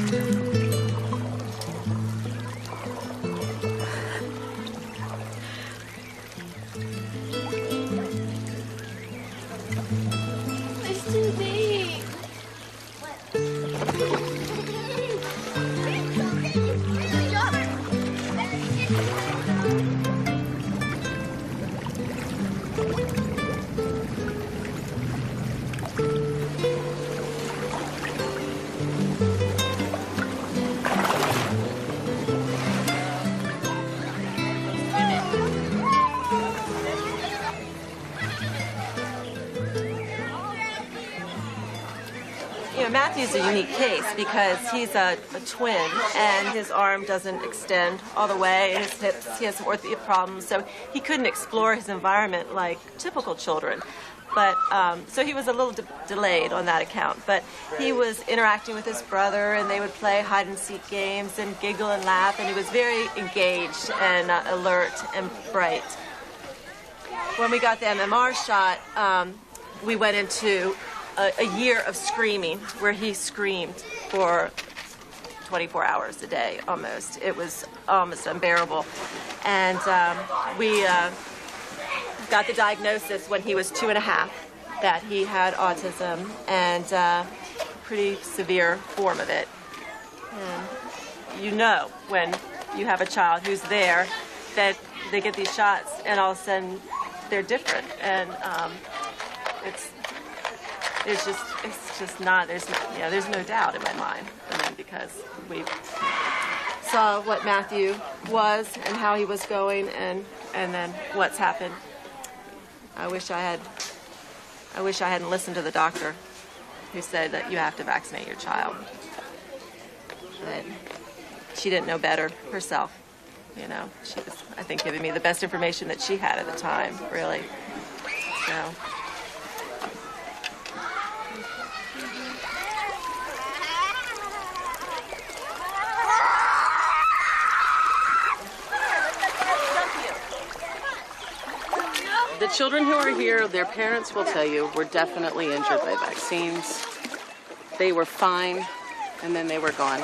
It's too deep. You know, Matthew's a unique case because he's a twin and his arm doesn't extend all the way, his hips, he has some orthopedic problems, so he couldn't explore his environment like typical children. But, so he was a little delayed on that account, but he was interacting with his brother and they would play hide and seek games and giggle and laugh, and he was very engaged and alert and bright. When we got the MMR shot, we went into a year of screaming, where he screamed for 24 hours a day, almost. It was almost unbearable. And we got the diagnosis when he was 2.5 that he had autism and a pretty severe form of it. And you know when you have a child who's there that they get these shots and all of a sudden they're different. And it's just not, there's no doubt in my mind. I mean, because we saw what Matthew was and how he was going and then what's happened. I wish I hadn't listened to the doctor who said that you have to vaccinate your child. But she didn't know better herself. You know, she was, I think, giving me the best information that she had at the time, really. So. The children who are here, their parents will tell you, were definitely injured by vaccines. They were fine, and then they were gone.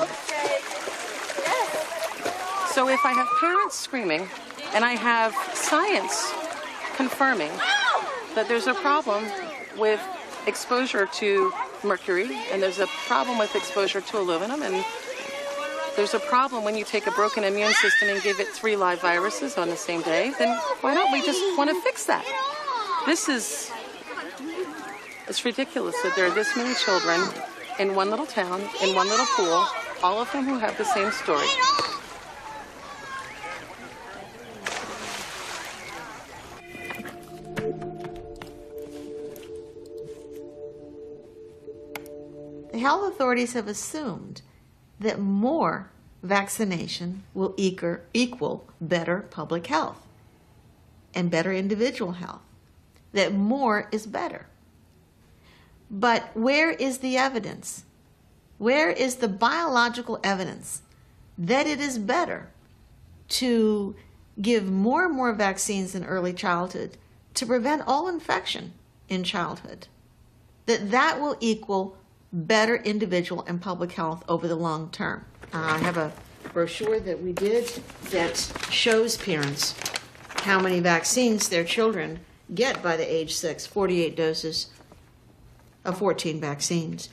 So if I have parents screaming, and I have science confirming that there's a problem with exposure to mercury, and there's a problem with exposure to aluminum, and there's a problem when you take a broken immune system and give it 3 live viruses on the same day, then why don't we just want to fix that? It's ridiculous that there are this many children in one little town, in one little pool, all of them who have the same story. The health authorities have assumed that more vaccination will equal better public health and better individual health, that more is better. But where is the evidence? Where is the biological evidence that it is better to give more and more vaccines in early childhood to prevent all infection in childhood? That will equal better individual and public health over the long term. I have a brochure that we did that shows parents how many vaccines their children get by the age 6, 48 doses of 14 vaccines.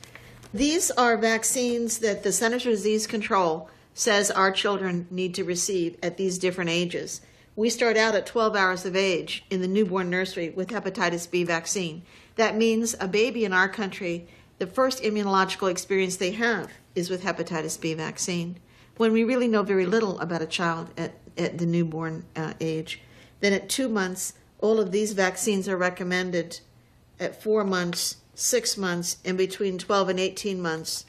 These are vaccines that the Centers for Disease Control says our children need to receive at these different ages. We start out at 12 hours of age in the newborn nursery with hepatitis B vaccine. That means a baby in our country, the first immunological experience they have is with hepatitis B vaccine, when we really know very little about a child at the newborn age. Then at 2 months, all of these vaccines are recommended at 4 months, 6 months, and between 12 and 18 months,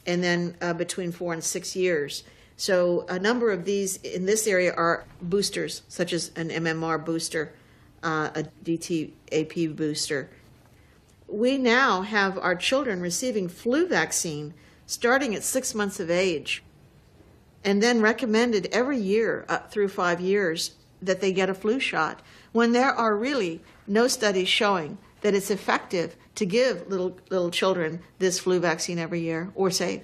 and then between 4 and 6 years. So a number of these in this area are boosters, such as an MMR booster, a DTaP booster. We now have our children receiving flu vaccine starting at 6 months of age, and then recommended every year up through 5 years that they get a flu shot, when there are really no studies showing that it's effective to give little children this flu vaccine every year or safe.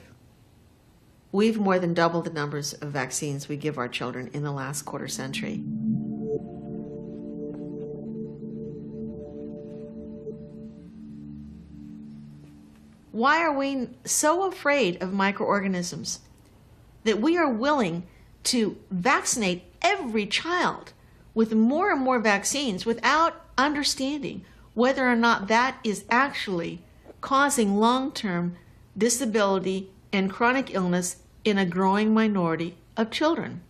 we've more than doubled the numbers of vaccines we give our children in the last quarter century. Why are we so afraid of microorganisms that we are willing to vaccinate every child with more and more vaccines without understanding whether or not that is actually causing long-term disability and chronic illness in a growing minority of children?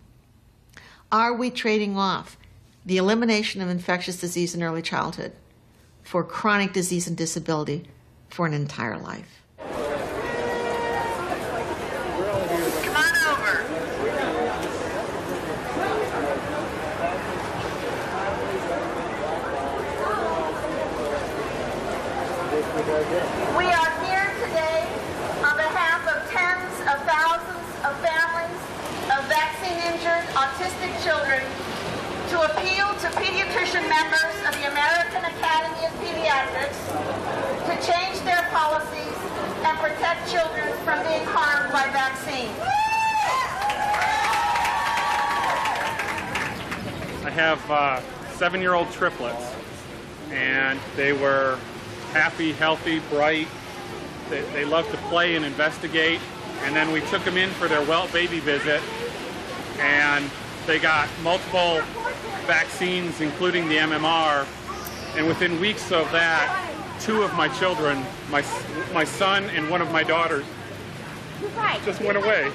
Are we trading off the elimination of infectious disease in early childhood for chronic disease and disability for an entire life? Come on over. We are here today on behalf of tens of thousands of families of vaccine-injured autistic children to appeal to pediatrician members of the American Academy of Pediatrics to change their policies and protect children from being harmed by vaccines. I have 7-year-old triplets, and they were happy, healthy, bright. They loved to play and investigate, and then we took them in for their baby visit, and they got multiple vaccines, including the MMR, and within weeks of that, 2 of my children, my son and one of my daughters, just went away.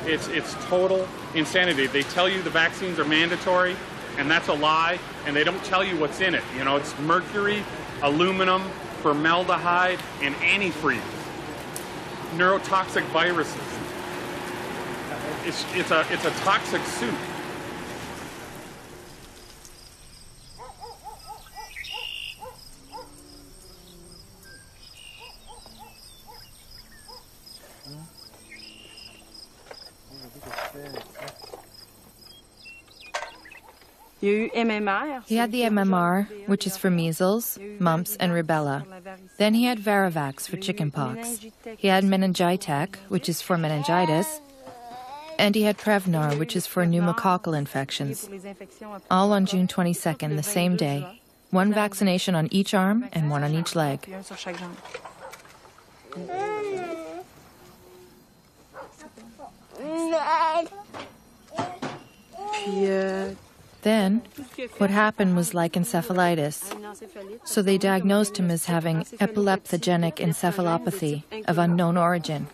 It's total insanity. They tell you the vaccines are mandatory, and that's a lie, and they don't tell you what's in it. You know, it's mercury, aluminum, formaldehyde, and antifreeze. Neurotoxic viruses. It's a toxic soup. He had the MMR, which is for measles, mumps, and rubella. Then he had Varivax for chickenpox. He had Meningitech, which is for meningitis. And he had Prevnar, which is for pneumococcal infections. All on June 22nd, the same day. 1 vaccination on each arm and 1 on each leg. Then, what happened was like encephalitis. So they diagnosed him as having epileptogenic encephalopathy of unknown origin.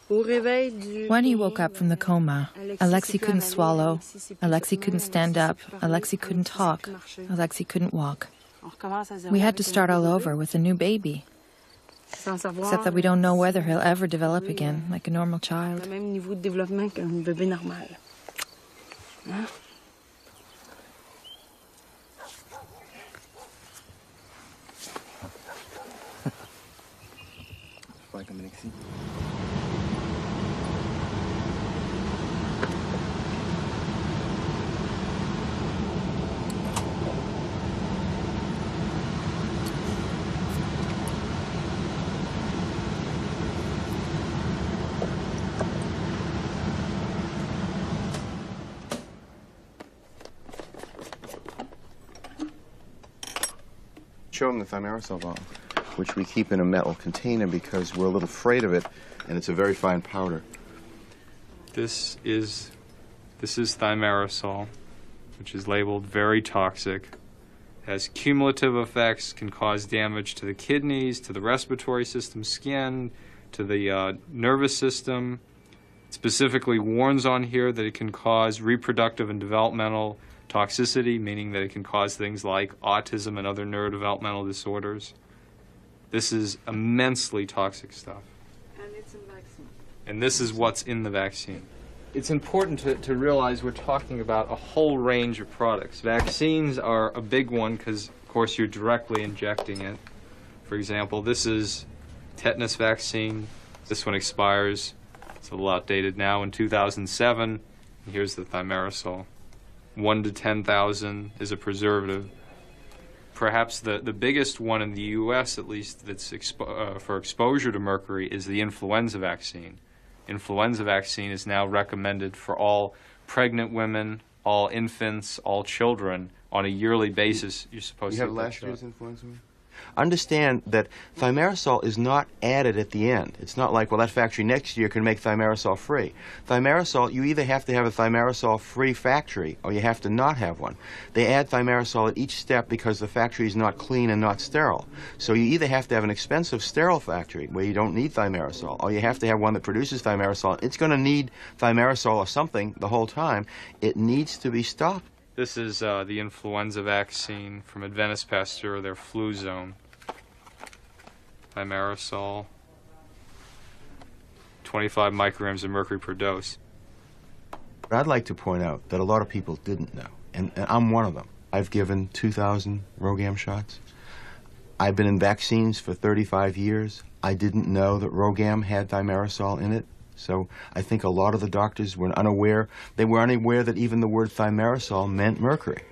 When he woke up from the coma, Alexei couldn't swallow, Alexei couldn't stand up, Alexei couldn't talk, Alexei couldn't walk. We had to start all over with a new baby. Except that we don't know whether he'll ever develop again like a normal child. Show them the thimerosal ball, which we keep in a metal container because we're a little afraid of it, and it's a very fine powder. This is thimerosal, which is labeled very toxic. Has cumulative effects, can cause damage to the kidneys, to the respiratory system, skin, to the nervous system. It specifically warns on here that it can cause reproductive and developmental toxicity, meaning that it can cause things like autism and other neurodevelopmental disorders. This is immensely toxic stuff. And it's a vaccine. And this is what's in the vaccine. It's important to realize we're talking about a whole range of products. Vaccines are a big one because, of course, you're directly injecting it. For example, this is tetanus vaccine. This one expires, it's a little outdated now, in 2007. And here's the thimerosal. 1 to 10,000 is a preservative. Perhaps the biggest one in the U.S., at least, that's for exposure to mercury is the influenza vaccine. Influenza vaccine is now recommended for all pregnant women, all infants, all children. On a yearly basis, you're supposed to You get have that last shot. year's influenza? Understand that thimerosal is not added at the end. It's not like, well, that factory next year can make thimerosal free. Thimerosal, you either have to have a thimerosal free factory or you have to not have one. They add thimerosal at each step because the factory is not clean and not sterile. So you either have to have an expensive sterile factory where you don't need thimerosal, or you have to have one that produces thimerosal. It's going to need thimerosal or something the whole time. It needs to be stopped. This is the influenza vaccine from Adventist Pasteur, their flu zone. Thimerosal, 25 micrograms of mercury per dose. But I'd like to point out that a lot of people didn't know, and I'm one of them. I've given 2,000 RhoGAM shots. I've been in vaccines for 35 years. I didn't know that RhoGAM had thimerosal in it. So I think a lot of the doctors were unaware. They were unaware that even the word thimerosal meant mercury.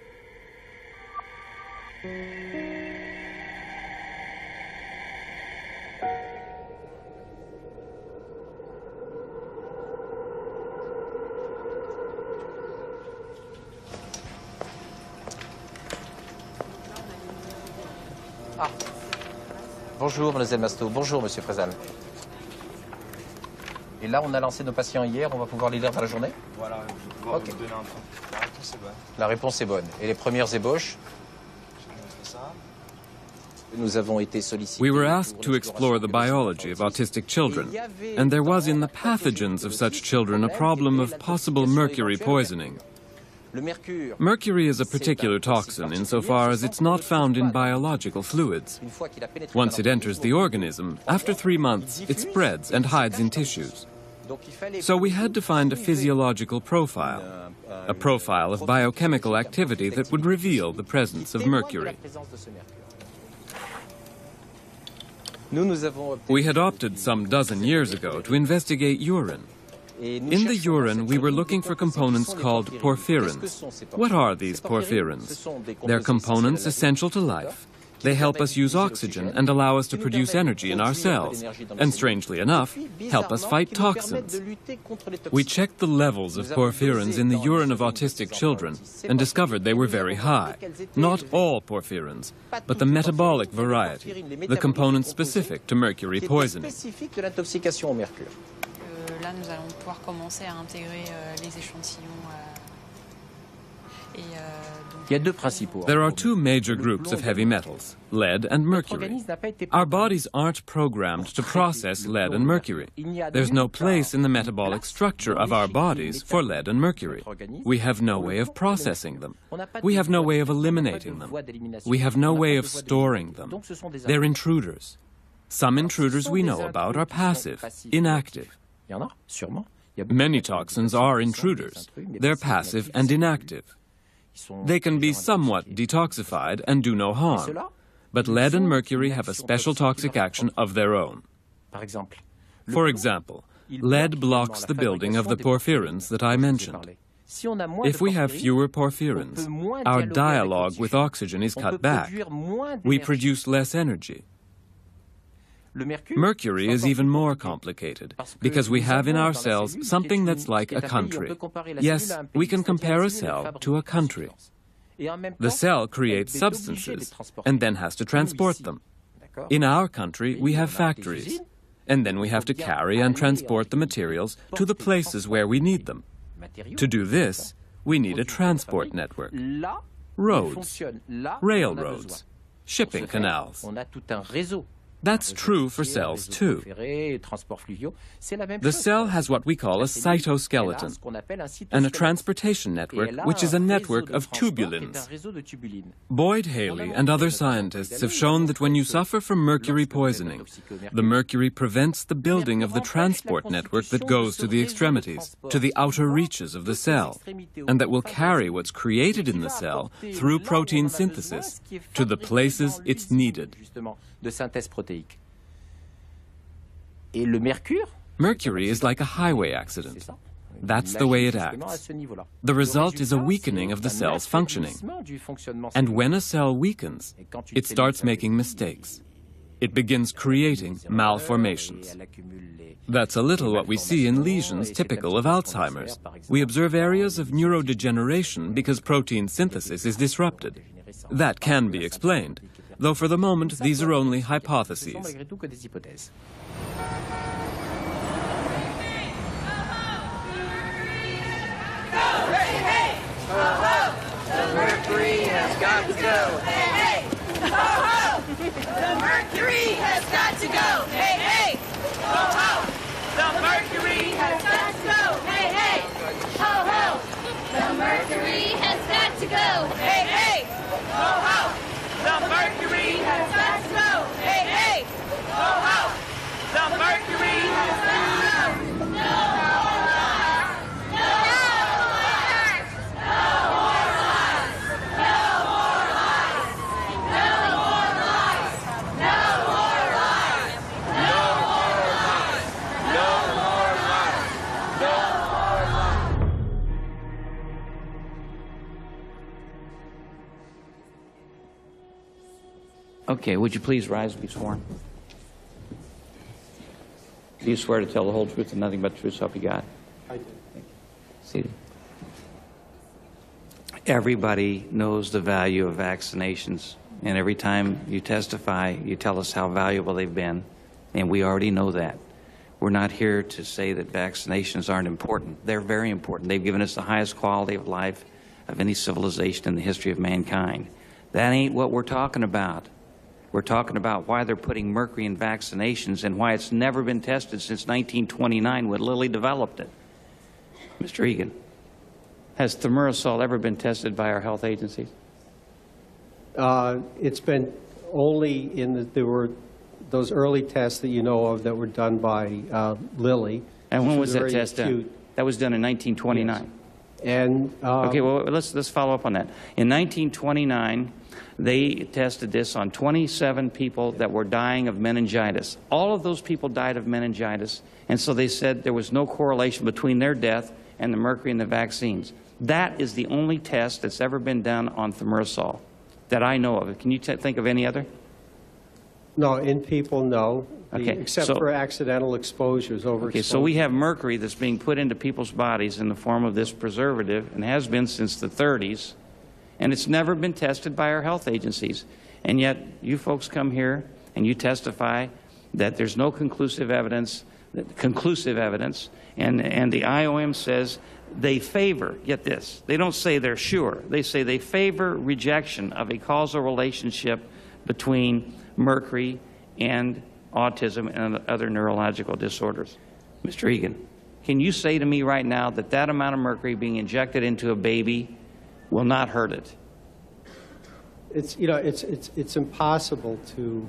Bonjour, mademoiselle Masto. Bonjour, monsieur Frézal. Et là, on a lancé nos patients hier, on va pouvoir les lire dans la journée? Voilà, je vais pouvoir vous donner un temps. La réponse est bonne. La réponse est bonne. Et les premières ébauches? Nous avons été sollicités. We were asked to explore the biology of autistic children, and there was in the pathogens of such children a problem of possible mercury poisoning. Mercury is a particular toxin insofar as it's not found in biological fluids. Once it enters the organism, after 3 months, it spreads and hides in tissues. So we had to find a physiological profile, a profile of biochemical activity that would reveal the presence of mercury. We had opted some dozen years ago to investigate urine. In the urine, we were looking for components called porphyrins. What are these porphyrins? They're components essential to life. They help us use oxygen and allow us to produce energy in our cells, and strangely enough, help us fight toxins. We checked the levels of porphyrins in the urine of autistic children and discovered they were very high. Not all porphyrins, but the metabolic variety, the component specific to mercury poisoning. Là, nous allons pouvoir commencer à intégrer les échantillons. There are two major groups of heavy metals, lead and mercury. Our bodies aren't programmed to process lead and mercury. There's no place in the metabolic structure of our bodies for lead and mercury. We have no way of processing them. We have no way of eliminating them. We have no way of storing them. They're intruders. Some intruders we know about are passive, inactive. Many toxins are intruders. They're passive and inactive. They can be somewhat detoxified and do no harm, but lead and mercury have a special toxic action of their own. For example, lead blocks the building of the porphyrins that I mentioned. If we have fewer porphyrins, our dialogue with oxygen is cut back. We produce less energy. Mercury is even more complicated, because we have in our cells something that's like a country. Yes, we can compare a cell to a country. The cell creates substances and then has to transport them. In our country, we have factories, and then we have to carry and transport the materials to the places where we need them. To do this, we need a transport network. Roads, railroads, shipping canals. That's true for cells, too. The cell has what we call a cytoskeleton, and a transportation network, which is a network of tubulins. Boyd Haley and other scientists have shown that when you suffer from mercury poisoning, the mercury prevents the building of the transport network that goes to the extremities, to the outer reaches of the cell, and that will carry what's created in the cell through protein synthesis to the places it's needed. Mercury is like a highway accident. That's the way it acts. The result is a weakening of the cell's functioning. And when a cell weakens, it starts making mistakes. It begins creating malformations. That's a little what we see in lesions typical of Alzheimer's. We observe areas of neurodegeneration because protein synthesis is disrupted. That can be explained, though for the moment these are only hypotheses. The Mercury has got to go. Hey, hey! Ho, ho! The Mercury has got to go. Hey, hey! Ho, ho! The Mercury has got to go. Hey, hey! Ho, ho! The Mercury has got to go. Hey, hey! Ho, ho! The Mercury has got to go. Hey, hey! Ho, ho! The Mercury has got to go. No! Okay, would you please rise and be sworn? Do you swear to tell the whole truth and nothing but the truth, so help you God? I do. Seated. Everybody knows the value of vaccinations, and every time you testify, you tell us how valuable they've been, and we already know that. We're not here to say that vaccinations aren't important. They're very important. They've given us the highest quality of life of any civilization in the history of mankind. That ain't what we're talking about. We're talking about why they're putting mercury in vaccinations and why it's never been tested since 1929 when Lilly developed it. Mr. Egan, has thimerosal ever been tested by our health agencies? It's been only there were those early tests that you know of that were done by Lilly. And when was that test done? That was done in 1929. Yes. And okay, well, let's follow up on that. In 1929, they tested this on 27 people that were dying of meningitis. All of those people died of meningitis, and so they said there was no correlation between their death and the mercury in the vaccines. That is the only test that's ever been done on thimerosal that I know of. Can you think of any other? No, in people, no. Okay, except for accidental exposures, overexposure. Okay, so we have mercury that's being put into people's bodies in the form of this preservative and has been since the 30s, and it's never been tested by our health agencies. And yet you folks come here and you testify that there's no conclusive evidence, and the IOM says they favor, get this, they don't say they're sure, they say they favor rejection of a causal relationship between mercury and autism and other neurological disorders. Mr. Egan, can you say to me right now that that amount of mercury being injected into a baby will not hurt it? It's impossible to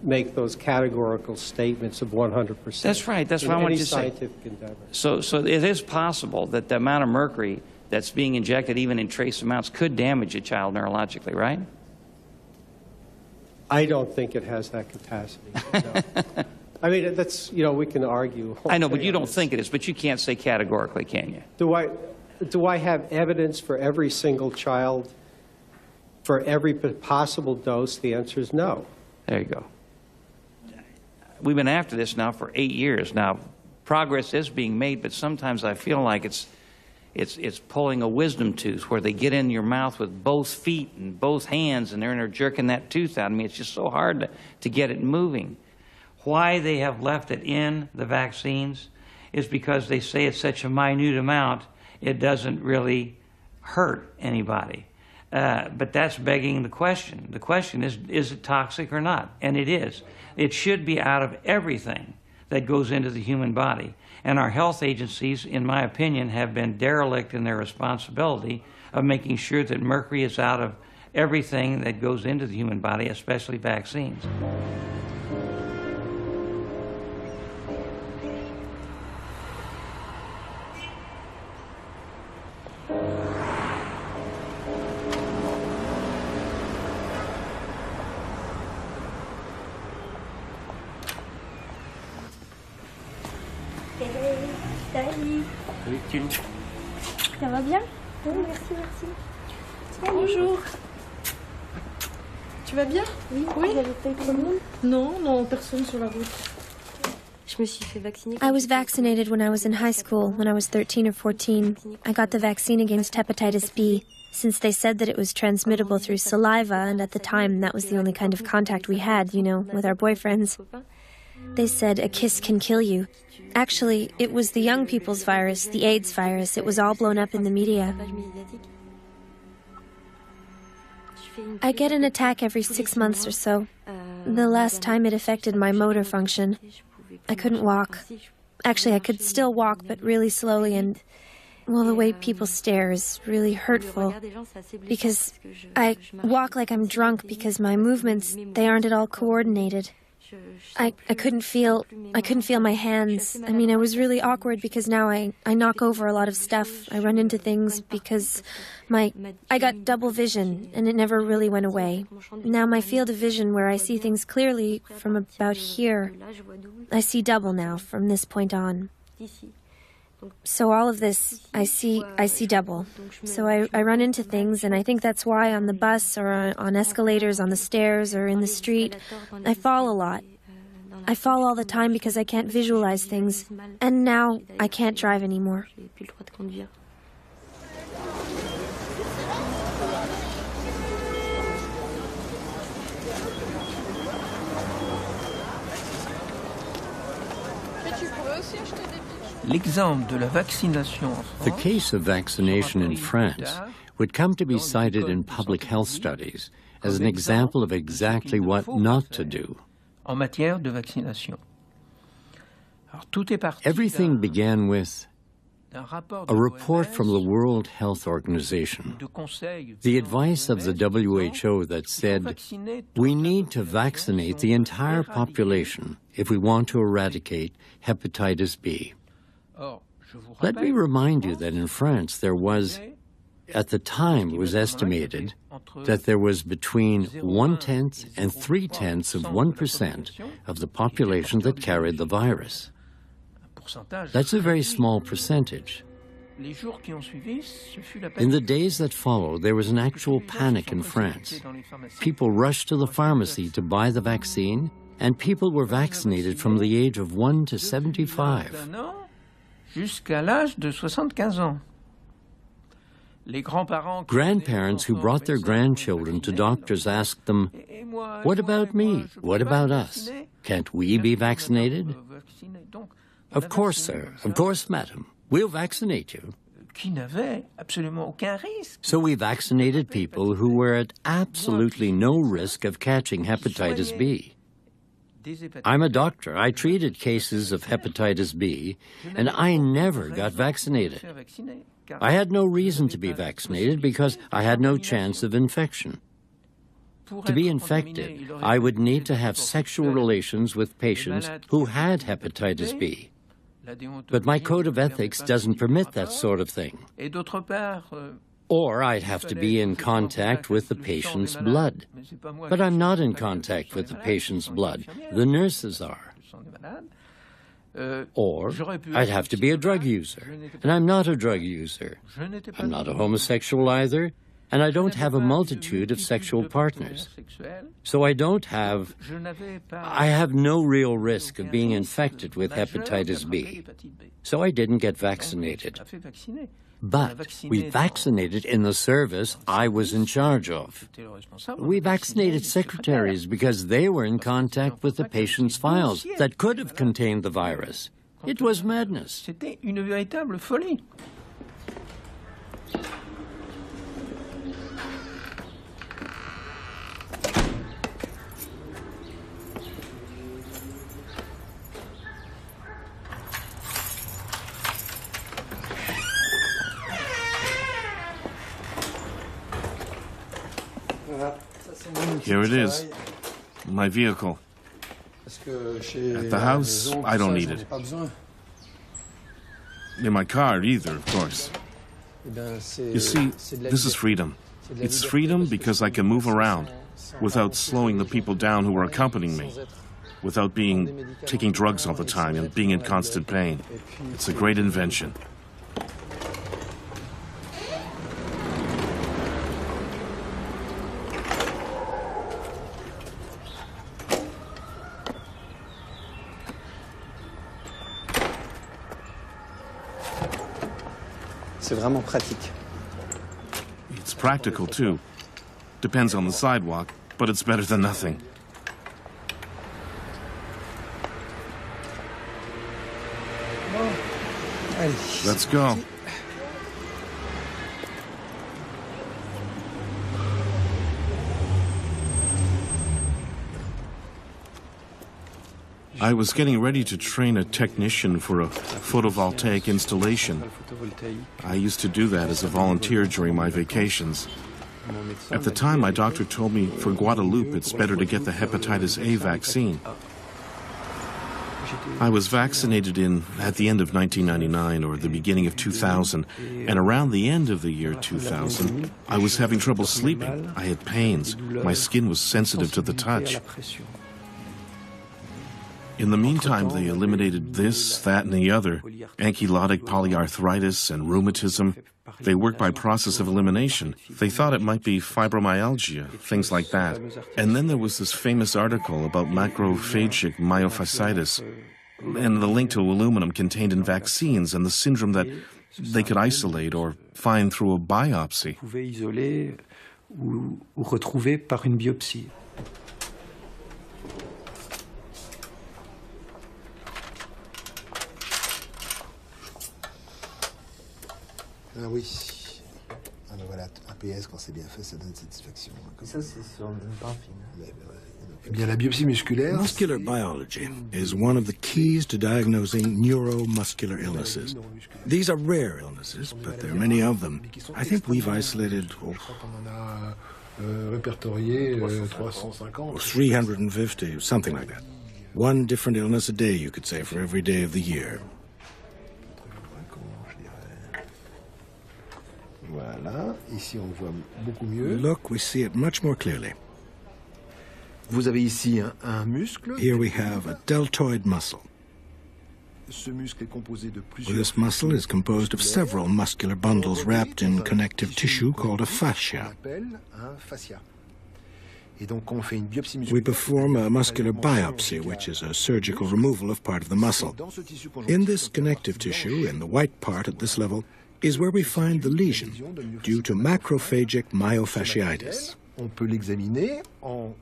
make those categorical statements of 100%. That's right. That's what I wanted to say. Scientific endeavor. So it is possible that the amount of mercury that's being injected, even in trace amounts, could damage a child neurologically, right? I don't think it has that capacity. No. I mean, that's, we can argue. I know, but you don't think it is, but you can't say categorically, can you? Do I have evidence for every single child, for every possible dose? The answer is no. There you go. We've been after this now for 8 years. Now, progress is being made, but sometimes I feel like it's pulling a wisdom tooth where they get in your mouth with both feet and both hands and they're jerking that tooth out. I mean, it's just so hard to get it moving. Why they have left it in the vaccines is because they say it's such a minute amount, it doesn't really hurt anybody. But that's begging the question. The question is it toxic or not? And it is. It should be out of everything that goes into the human body. And our health agencies, in my opinion, have been derelict in their responsibility of making sure that mercury is out of everything that goes into the human body, especially vaccines. Daddy, Ça va bien? Oui, merci, merci. Bonjour. Tu vas bien? Oui. Vous avez pas eu trop de monde? Non, non, personne sur la route. I was vaccinated when I was in high school, when I was 13 or 14. I got the vaccine against hepatitis B, since they said that it was transmittable through saliva, and at the time that was the only kind of contact we had, you know, with our boyfriends. They said a kiss can kill you. Actually, it was the young people's virus, the AIDS virus. It was all blown up in the media. I get an attack every 6 months or so. The last time it affected my motor function. I couldn't walk. Actually, I could still walk, but really slowly, and, well, the way people stare is really hurtful. Because I walk like I'm drunk because my movements, they aren't at all coordinated. I couldn't feel my hands. I mean, I was really awkward because now I knock over a lot of stuff. I run into things because I got double vision and it never really went away. Now my field of vision where I see things clearly from about here, I see double now from this point on. So all of this, I see double. So I run into things, and I think that's why on the bus or on escalators, on the stairs or in the street, I fall a lot. I fall all the time because I can't visualize things, and now I can't drive anymore. The case of vaccination in France would come to be cited in public health studies as an example of exactly what not to do. Everything began with a report from the World Health Organization, the advice of the WHO that said, we need to vaccinate the entire population if we want to eradicate hepatitis B. Let me remind you that in France there was, at the time it was estimated, that there was between 1/10 and 3/10 of 1% of the population that carried the virus. That's a very small percentage. In the days that followed, there was an actual panic in France. People rushed to the pharmacy to buy the vaccine, and people were vaccinated from the age of 1 to 75. Grandparents who brought their grandchildren to doctors asked them, what about me? What about us? Can't we be vaccinated? Of course, sir. Of course, madam. We'll vaccinate you. So we vaccinated people who were at absolutely no risk of catching hepatitis B. I'm a doctor. I treated cases of hepatitis B, and I never got vaccinated. I had no reason to be vaccinated because I had no chance of infection. To be infected, I would need to have sexual relations with patients who had hepatitis B. But my code of ethics doesn't permit that sort of thing. Or I'd have to be in contact with the patient's blood. But I'm not in contact with the patient's blood. The nurses are. Or I'd have to be a drug user. And I'm not a drug user. I'm not a homosexual either. And I don't have a multitude of sexual partners. So I have no real risk of being infected with hepatitis B. So I didn't get vaccinated. But we vaccinated in the service I was in charge of. We vaccinated secretaries because they were in contact with the patient's files that could have contained the virus. It was madness. Here it is, my vehicle. At the house, I don't need it. In my car either, of course. You see, this is freedom. It's freedom because I can move around without slowing the people down who are accompanying me, without taking drugs all the time and being in constant pain. It's a great invention. C'est vraiment pratique. It's practical, too. Depends on the sidewalk, but it's better than nothing. Let's go. I was getting ready to train a technician for a photovoltaic installation. I used to do that as a volunteer during my vacations. At the time, my doctor told me for Guadeloupe it's better to get the hepatitis A vaccine. I was vaccinated at the end of 1999 or the beginning of 2000, and around the end of the year 2000, I was having trouble sleeping. I had pains. My skin was sensitive to the touch. In the meantime, they eliminated this, that, and the other, ankylosing polyarthritis and rheumatism. They work by process of elimination. They thought it might be fibromyalgia, things like that. And then there was this famous article about macrophagic myofasciitis and the link to aluminum contained in vaccines and the syndrome that they could isolate or find through a biopsy. Ah oui. Ah ben voilà, un PS quand c'est bien fait, ça donne satisfaction. Ça c'est sur une paraffine. Eh bien, la biopsie musculaire. Muscular biology is one of the keys to diagnosing neuromuscular illnesses. These are rare illnesses, but there are many of them. I think we've isolated 350, something like that. One different illness a day, you could say, for every day of the year. Voilà, ici on voit beaucoup mieux. Look, we see it much more clearly. Vous avez ici un muscle. Here we have a deltoid muscle. Ce muscle est composé de plusieurs. This muscle is composed of several muscular bundles wrapped in connective tissue called a fascia. We perform a muscular biopsy, which is a surgical removal of part of the muscle. In this connective tissue, in the white part at this level, is where we find the lesion due to macrophagic myofasciitis.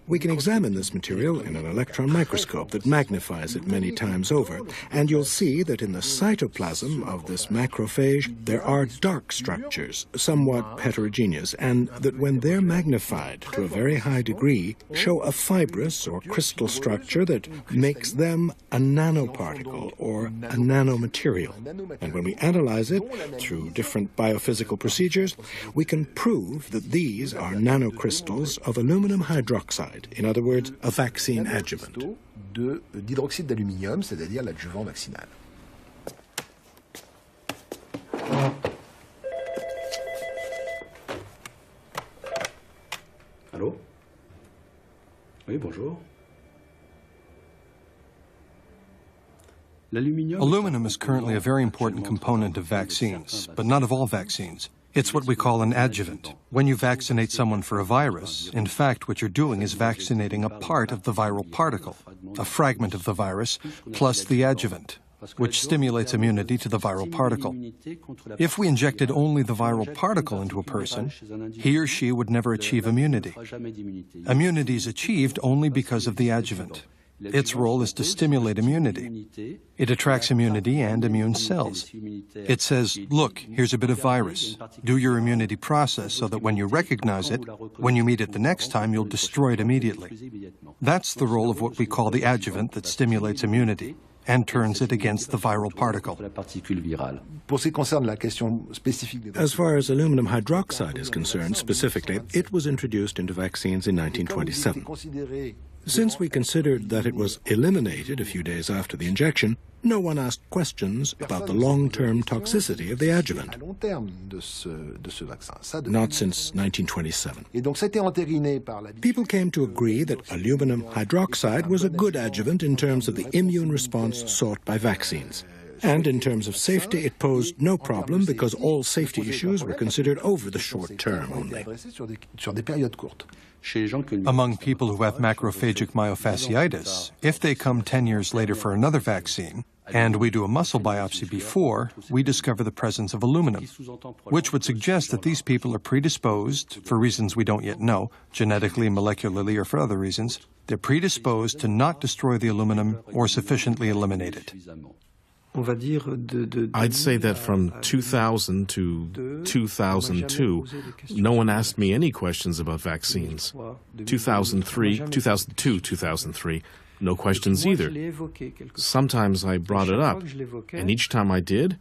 We can examine this material in an electron microscope that magnifies it many times over, and you'll see that in the cytoplasm of this macrophage there are dark structures, somewhat heterogeneous, and that when they're magnified to a very high degree, show a fibrous or crystal structure that makes them a nanoparticle or a nanomaterial. And when we analyze it through different biophysical procedures, we can prove that these are nanocrystals of aluminum hydroxide, in other words, a vaccine adjuvant. D'hydroxyde d'aluminium, c'est-à-dire l'adjuvant vaccinal. Allô? Oui, bonjour. Aluminum is currently a very important component of vaccines, but not of all vaccines. It's what we call an adjuvant. When you vaccinate someone for a virus, in fact, what you're doing is vaccinating a part of the viral particle, a fragment of the virus, plus the adjuvant, which stimulates immunity to the viral particle. If we injected only the viral particle into a person, he or she would never achieve immunity. Immunity is achieved only because of the adjuvant. Its role is to stimulate immunity. It attracts immunity and immune cells. It says, look, here's a bit of virus. Do your immunity process so that when you recognize it, when you meet it the next time, you'll destroy it immediately. That's the role of what we call the adjuvant that stimulates immunity and turns it against the viral particle. As far as aluminum hydroxide is concerned specifically, it was introduced into vaccines in 1927. Since we considered that it was eliminated a few days after the injection, no one asked questions about the long-term toxicity of the adjuvant. Not since 1927. People came to agree that aluminum hydroxide was a good adjuvant in terms of the immune response sought by vaccines. And in terms of safety, it posed no problem because all safety issues were considered over the short term only. Among people who have macrophagic myofasciitis, if they come 10 years later for another vaccine, and we do a muscle biopsy before, we discover the presence of aluminum, which would suggest that these people are predisposed, for reasons we don't yet know, genetically, molecularly, or for other reasons, they're predisposed to not destroy the aluminum or sufficiently eliminate it. I'd say that from 2000 to 2002, no one asked me any questions about vaccines. 2002, 2003, no questions either. Sometimes I brought it up, and each time I did,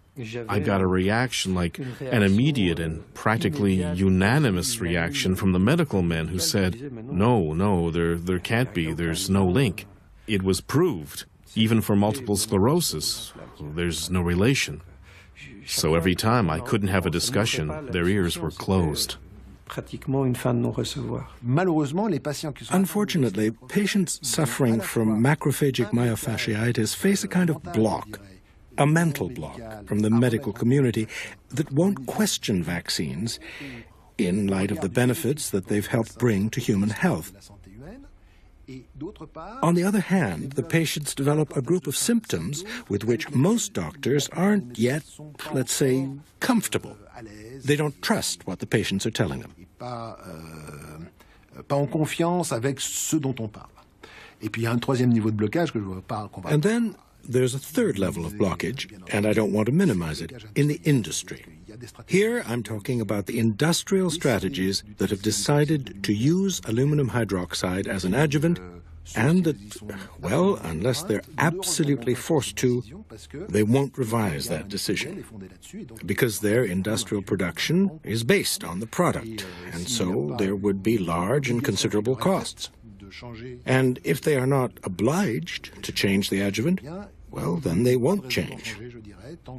I got a reaction like an immediate and practically unanimous reaction from the medical men who said, no, there can't be, there's no link. It was proved. Even for multiple sclerosis, there's no relation. So every time I couldn't have a discussion, their ears were closed. Unfortunately, patients suffering from macrophagic myofasciitis face a kind of block, a mental block from the medical community that won't question vaccines in light of the benefits that they've helped bring to human health. On the other hand, the patients develop a group of symptoms with which most doctors aren't yet, let's say, comfortable. They don't trust what the patients are telling them. And then there's a third level of blockage, and I don't want to minimize it, in the industry. Here I'm talking about the industrial strategies that have decided to use aluminum hydroxide as an adjuvant, and that, well, unless they're absolutely forced to, they won't revise that decision, because their industrial production is based on the product, and so there would be large and considerable costs. And if they are not obliged to change the adjuvant, well, then they won't change.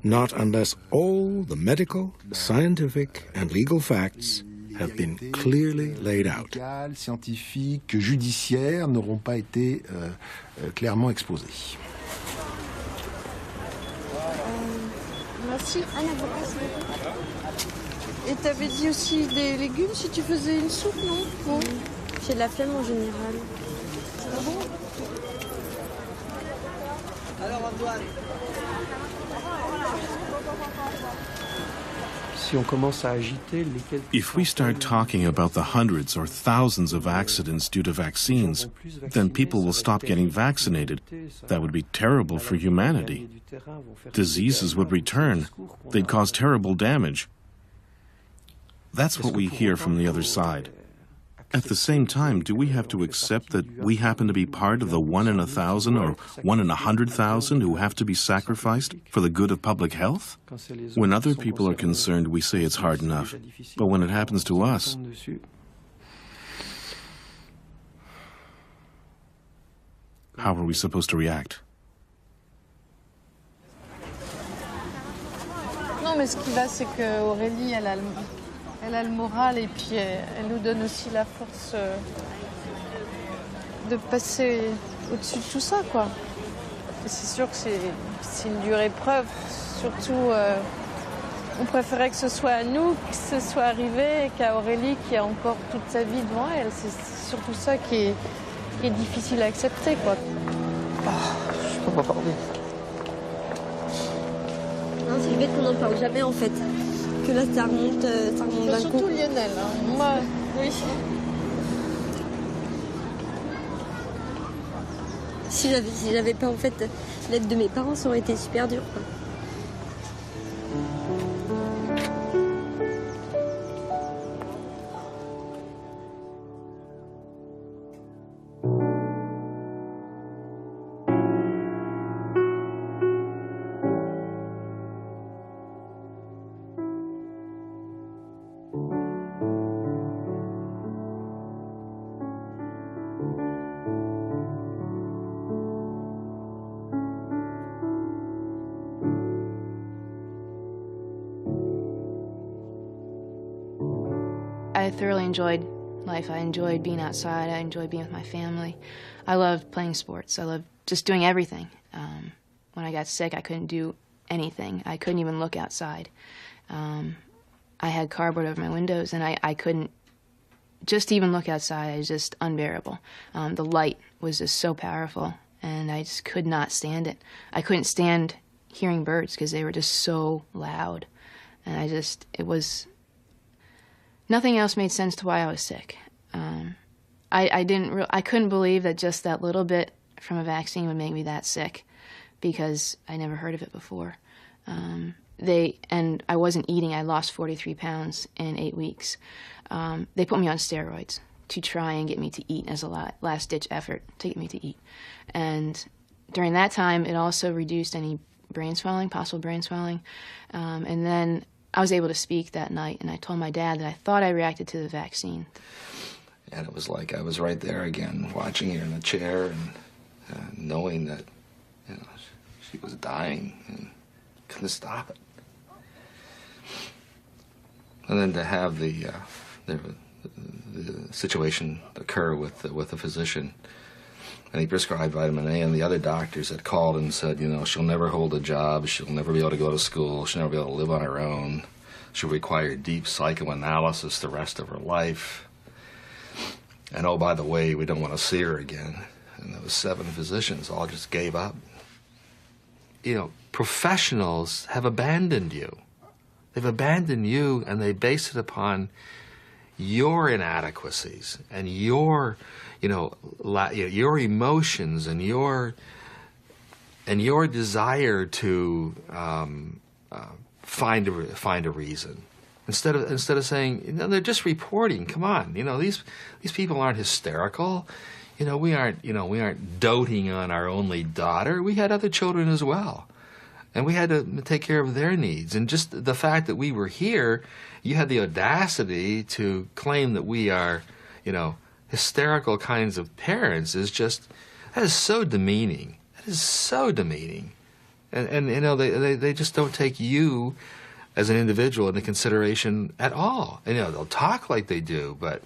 Not unless all the medical, scientific, and legal facts have been clearly laid out. Scientifiques, judiciaires n'auront pas été clairement exposés. Merci. Et t'avais dit aussi des légumes si tu faisais une soupe, non? Non. J'ai de la flemme en général. Ah bon? Alors Antoine. If we start talking about the hundreds or thousands of accidents due to vaccines, then people will stop getting vaccinated. That would be terrible for humanity. Diseases would return. They'd cause terrible damage. That's what we hear from the other side. At the same time, do we have to accept that we happen to be part of the 1 in 1,000 or 1 in 100,000 who have to be sacrificed for the good of public health? When other people are concerned, we say it's hard enough. But when it happens to us, how are we supposed to react? Non, mais ce qui va, c'est que Aurélie, elle a le moral et puis elle nous donne aussi la force de passer au-dessus de tout ça, quoi. Et c'est sûr que c'est une dure épreuve. Surtout, on préférait que ce soit à nous, que ce soit arrivé, qu'à Aurélie qui a encore toute sa vie devant elle. C'est surtout ça qui est difficile à accepter, quoi. Oh, je peux pas parler. Non, c'est le fait qu'on n'en parle jamais, en fait. Que là, ça remonte d'un coup. Surtout Lionel, hein. Moi, oui. Si j'avais pas, en fait, l'aide de mes parents, ça aurait été super dur, quoi. I thoroughly enjoyed life. I enjoyed being outside. I enjoyed being with my family. I loved playing sports. I loved just doing everything. When I got sick, I couldn't do anything. I couldn't even look outside. I had cardboard over my windows, and I couldn't just even look outside. It was just unbearable. The light was just so powerful, and I just could not stand it. I couldn't stand hearing birds because they were just so loud. And nothing else made sense to why I was sick. I couldn't believe that just that little bit from a vaccine would make me that sick, because I never heard of it before. And I wasn't eating. I lost 43 pounds in 8 weeks. They put me on steroids to try and get me to eat as a last-ditch effort to get me to eat. And during that time, it also reduced any brain swelling, possible brain swelling. And then I was able to speak that night, and I told my dad that I thought I reacted to the vaccine. And it was like I was right there again, watching her in a chair and knowing that, you know, she was dying and couldn't stop it. And then to have the situation occur with the physician, and he prescribed vitamin A, and the other doctors had called and said, you know, she'll never hold a job, she'll never be able to go to school, she'll never be able to live on her own, she'll require deep psychoanalysis the rest of her life. And oh, by the way, we don't want to see her again. And those 7 physicians all just gave up. You know, professionals have abandoned you. They've abandoned you, and they base it upon your inadequacies and your, you know, your emotions and your desire to find a reason. Instead of saying, you know, they're just reporting. Come on, you know, these people aren't hysterical. You know, we aren't doting on our only daughter. We had other children as well, and we had to take care of their needs. And just the fact that we were here, you had the audacity to claim that we are, you know, hysterical kinds of parents that is so demeaning. That is so demeaning. And you know, they just don't take you as an individual into consideration at all. And, you know, they'll talk like they do, but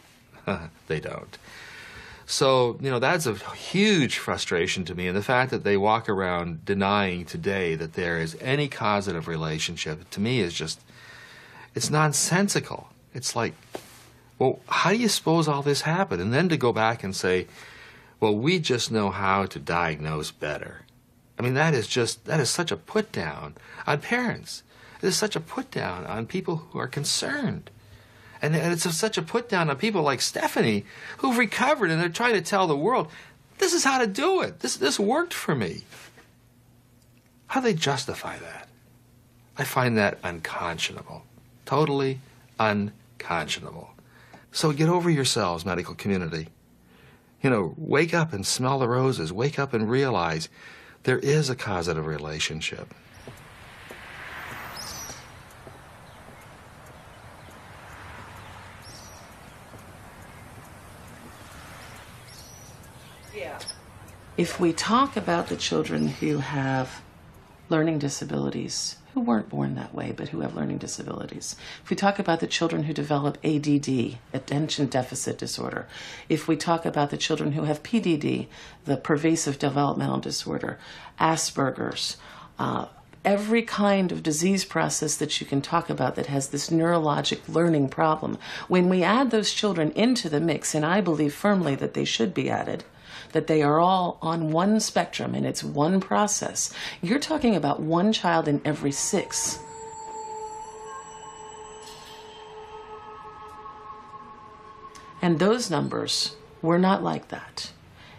they don't. So, you know, that's a huge frustration to me. And the fact that they walk around denying today that there is any causative relationship, to me, is just, it's nonsensical. It's like, well, how do you suppose all this happened? And then to go back and say, well, we just know how to diagnose better. I mean, that is such a put down on parents. It is such a put down on people who are concerned. And it's such a put down on people like Stephanie, who've recovered, and they're trying to tell the world, this is how to do it. This worked for me. How do they justify that? I find that unconscionable. Totally unconscionable. So get over yourselves, medical community. You know, wake up and smell the roses. Wake up and realize there is a causative relationship. If we talk about the children who have learning disabilities, who weren't born that way, but who have learning disabilities, if we talk about the children who develop ADD, attention deficit disorder, if we talk about the children who have PDD, the pervasive developmental disorder, Asperger's, every kind of disease process that you can talk about that has this neurologic learning problem, when we add those children into the mix, and I believe firmly that they should be added, that they are all on one spectrum and it's one process, you're talking about 1 child in every 6. And those numbers were not like that.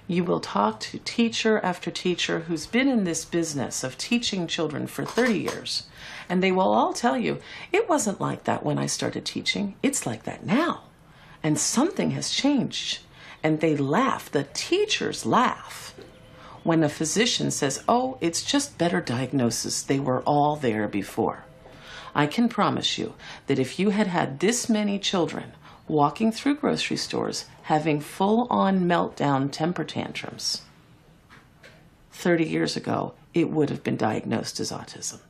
You will talk to teacher after teacher who's been in this business of teaching children for 30 years, and they will all tell you, it wasn't like that when I started teaching. It's like that now. And something has changed. And they laugh, the teachers laugh, when a physician says, oh, it's just better diagnosis. They were all there before. I can promise you that if you had had this many children walking through grocery stores having full-on meltdown temper tantrums 30 years ago, it would have been diagnosed as autism.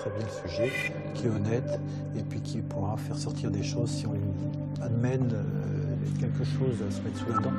Très bien le sujet, qui est honnête et puis qui pourra faire sortir des choses si on lui amène quelque chose à se mettre sous la dent.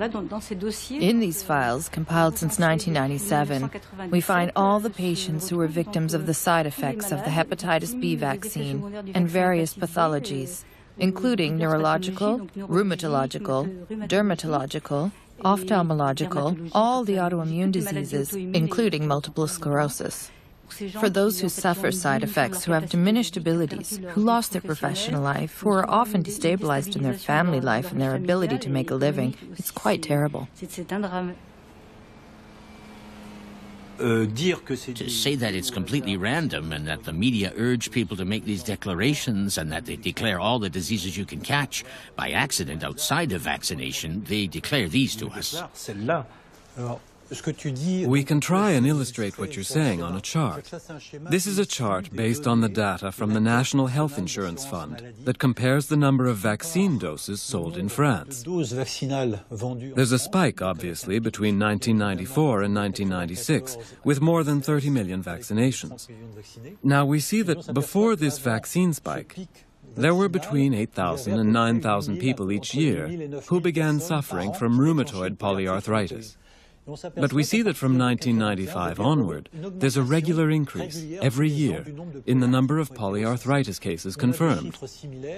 In these files, compiled since 1997, we find all the patients who were victims of the side effects of the hepatitis B vaccine and various pathologies, including neurological, rheumatological, dermatological, ophthalmological, all the autoimmune diseases, including multiple sclerosis. For those who suffer side effects, who have diminished abilities, who lost their professional life, who are often destabilized in their family life and their ability to make a living, it's quite terrible. To say that it's completely random and that the media urge people to make these declarations and that they declare all the diseases you can catch by accident outside of vaccination, they declare these to us. We can try and illustrate what you're saying on a chart. This is a chart based on the data from the National Health Insurance Fund that compares the number of vaccine doses sold in France. There's a spike, obviously, between 1994 and 1996, with more than 30 million vaccinations. Now, we see that before this vaccine spike, there were between 8,000 and 9,000 people each year who began suffering from rheumatoid polyarthritis. But we see that from 1995 onward, there's a regular increase every year in the number of polyarthritis cases confirmed.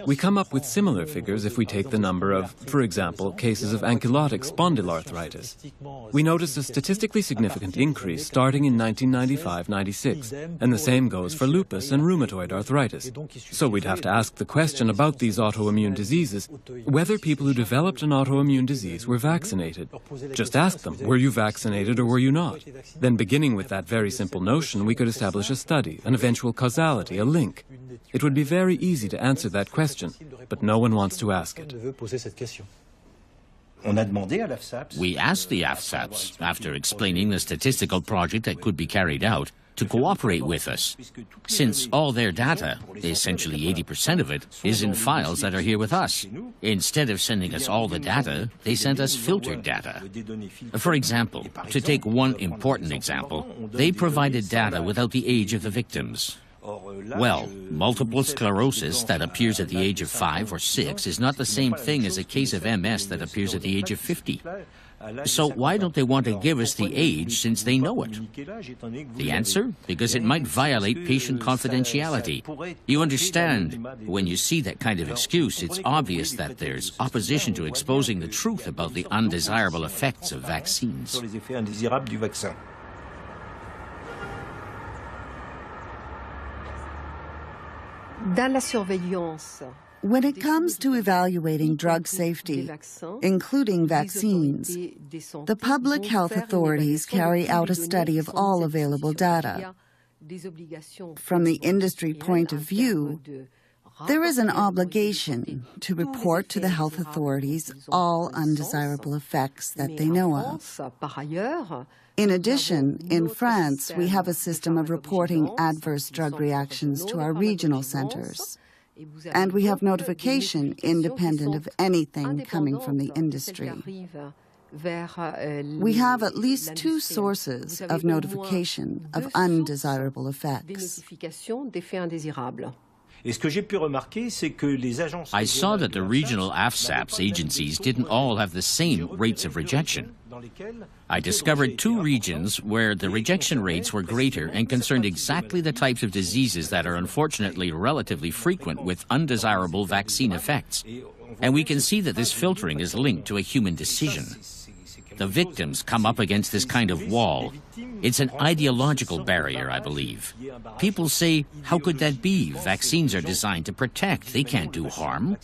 We come up with similar figures if we take the number of, for example, cases of ankylosing spondyloarthritis. We notice a statistically significant increase starting in 1995-96, and the same goes for lupus and rheumatoid arthritis. So we'd have to ask the question about these autoimmune diseases, whether people who developed an autoimmune disease were vaccinated. Just ask them, were you vaccinated or were you not? Then beginning with that very simple notion, we could establish a study, an eventual causality, a link. It would be very easy to answer that question, but no one wants to ask it. We asked the AFSAPs, after explaining the statistical project that could be carried out, to cooperate with us, since all their data, essentially 80% of it, is in files that are here with us. Instead of sending us all the data, they sent us filtered data. For example, to take one important example, they provided data without the age of the victims. Well, multiple sclerosis that appears at the age of 5 or 6 is not the same thing as a case of MS that appears at the age of 50. So why don't they want to give us the age since they know it? The answer? Because it might violate patient confidentiality. You understand, when you see that kind of excuse, it's obvious that there's opposition to exposing the truth about the undesirable effects of vaccines. When it comes to evaluating drug safety, including vaccines, the public health authorities carry out a study of all available data. From the industry point of view, there is an obligation to report to the health authorities all undesirable effects that they know of. In addition, in France, we have a system of reporting adverse drug reactions to our regional centers. And we have notification independent of anything coming from the industry. We have at least 2 sources of notification of undesirable effects. I saw that the regional AFSAPS agencies didn't all have the same rates of rejection. I discovered 2 regions where the rejection rates were greater and concerned exactly the types of diseases that are unfortunately relatively frequent with undesirable vaccine effects. And we can see that this filtering is linked to a human decision. The victims come up against this kind of wall. It's an ideological barrier, I believe. People say, how could that be? Vaccines are designed to protect. They can't do harm.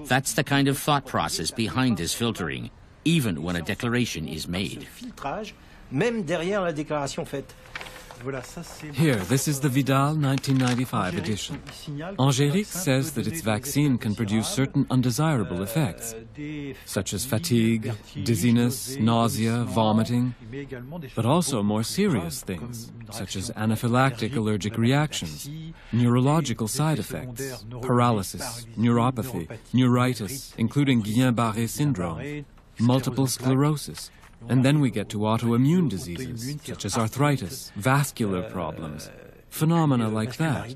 That's the kind of thought process behind this filtering, even when a declaration is made. Here, this is the Vidal 1995 edition. Angélique says that its vaccine can produce certain undesirable effects, such as fatigue, dizziness, nausea, vomiting, but also more serious things, such as anaphylactic allergic reactions, neurological side effects, paralysis, neuropathy, neuritis, including Guillain-Barré syndrome, multiple sclerosis. And then we get to autoimmune diseases, such as arthritis, vascular problems, phenomena like that.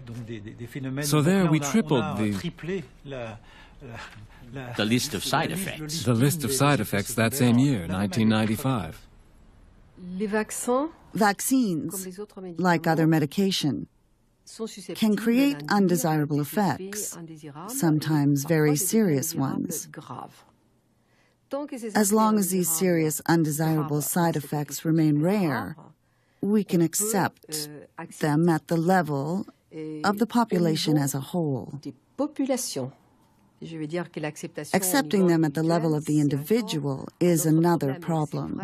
So there we tripled the The list of side effects. The list of side effects that same year, 1995. Vaccines, like other medication, can create undesirable effects, sometimes very serious ones. As long as these serious undesirable side effects remain rare, we can accept them at the level of the population as a whole. Accepting them at the level of the individual is another problem.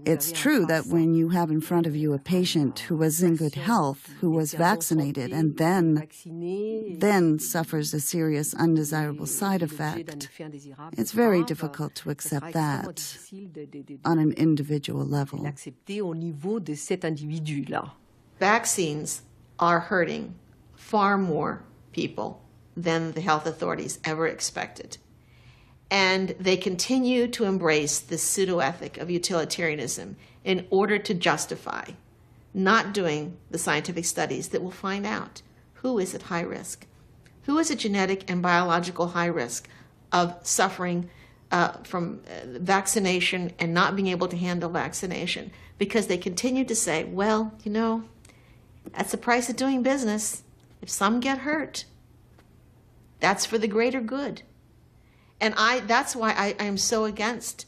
It's true that when you have in front of you a patient who was in good health, who was vaccinated, and then suffers a serious undesirable side effect, it's very difficult to accept that on an individual level. Vaccines are hurting far more people than the health authorities ever expected. And they continue to embrace the pseudo-ethic of utilitarianism in order to justify not doing the scientific studies that will find out who is at high risk, who is at genetic and biological high risk of suffering from vaccination and not being able to handle vaccination, because they continue to say, well, you know, that's the price of doing business. If some get hurt, that's for the greater good. And that's why I am so against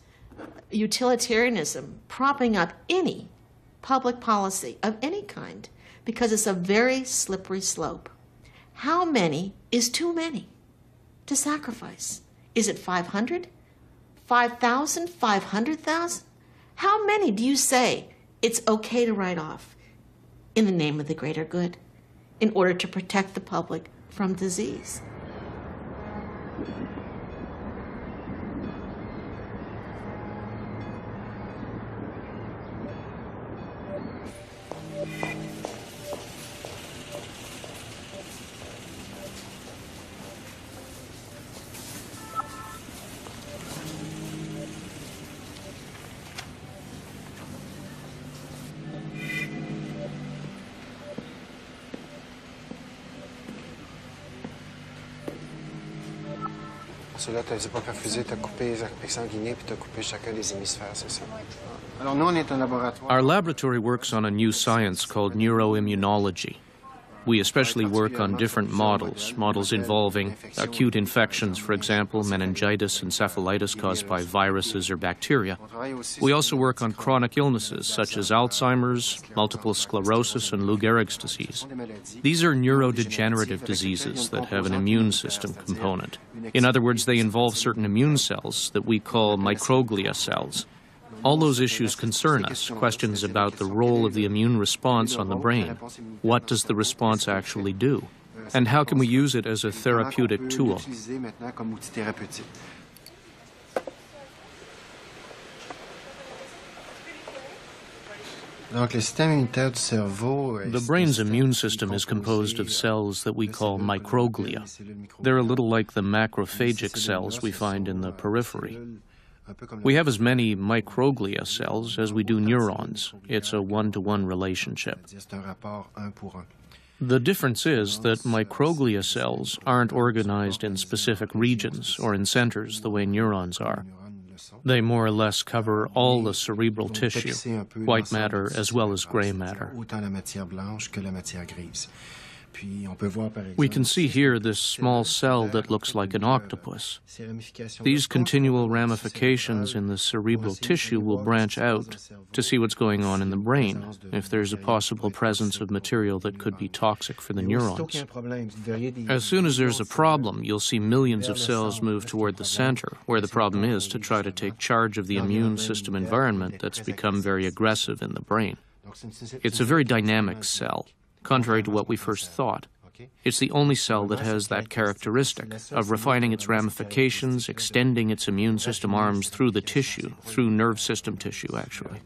utilitarianism propping up any public policy of any kind, because it's a very slippery slope. How many is too many to sacrifice? Is it 500? 5,000? 500,000? How many do you say it's okay to write off in the name of the greater good in order to protect the public from disease? Là, tu n'as pas perfusé, tu as coupé les artères sanguinés puis tu as coupé chacun des hémisphères, c'est ça? Our laboratory works on a new science called neuroimmunology. We especially work on different models involving acute infections, for example, meningitis, encephalitis caused by viruses or bacteria. We also work on chronic illnesses such as Alzheimer's, multiple sclerosis, and Lou Gehrig's disease. These are neurodegenerative diseases that have an immune system component. In other words, they involve certain immune cells that we call microglia cells. All those issues concern us, questions about the role of the immune response on the brain. What does the response actually do? And how can we use it as a therapeutic tool? The brain's immune system is composed of cells that we call microglia. They're a little like the macrophagic cells we find in the periphery. We have as many microglia cells as we do neurons. It's a one-to-one relationship. The difference is that microglia cells aren't organized in specific regions or in centers the way neurons are. They more or less cover all the cerebral tissue, white matter as well as gray matter. We can see here this small cell that looks like an octopus. These continual ramifications in the cerebral tissue will branch out to see what's going on in the brain, if there's a possible presence of material that could be toxic for the neurons. As soon as there's a problem, you'll see millions of cells move toward the center, where the problem is, to try to take charge of the immune system environment that's become very aggressive in the brain. It's a very dynamic cell, contrary to what we first thought. It's the only cell that has that characteristic of refining its ramifications, extending its immune system arms through the tissue, through nerve system tissue, actually.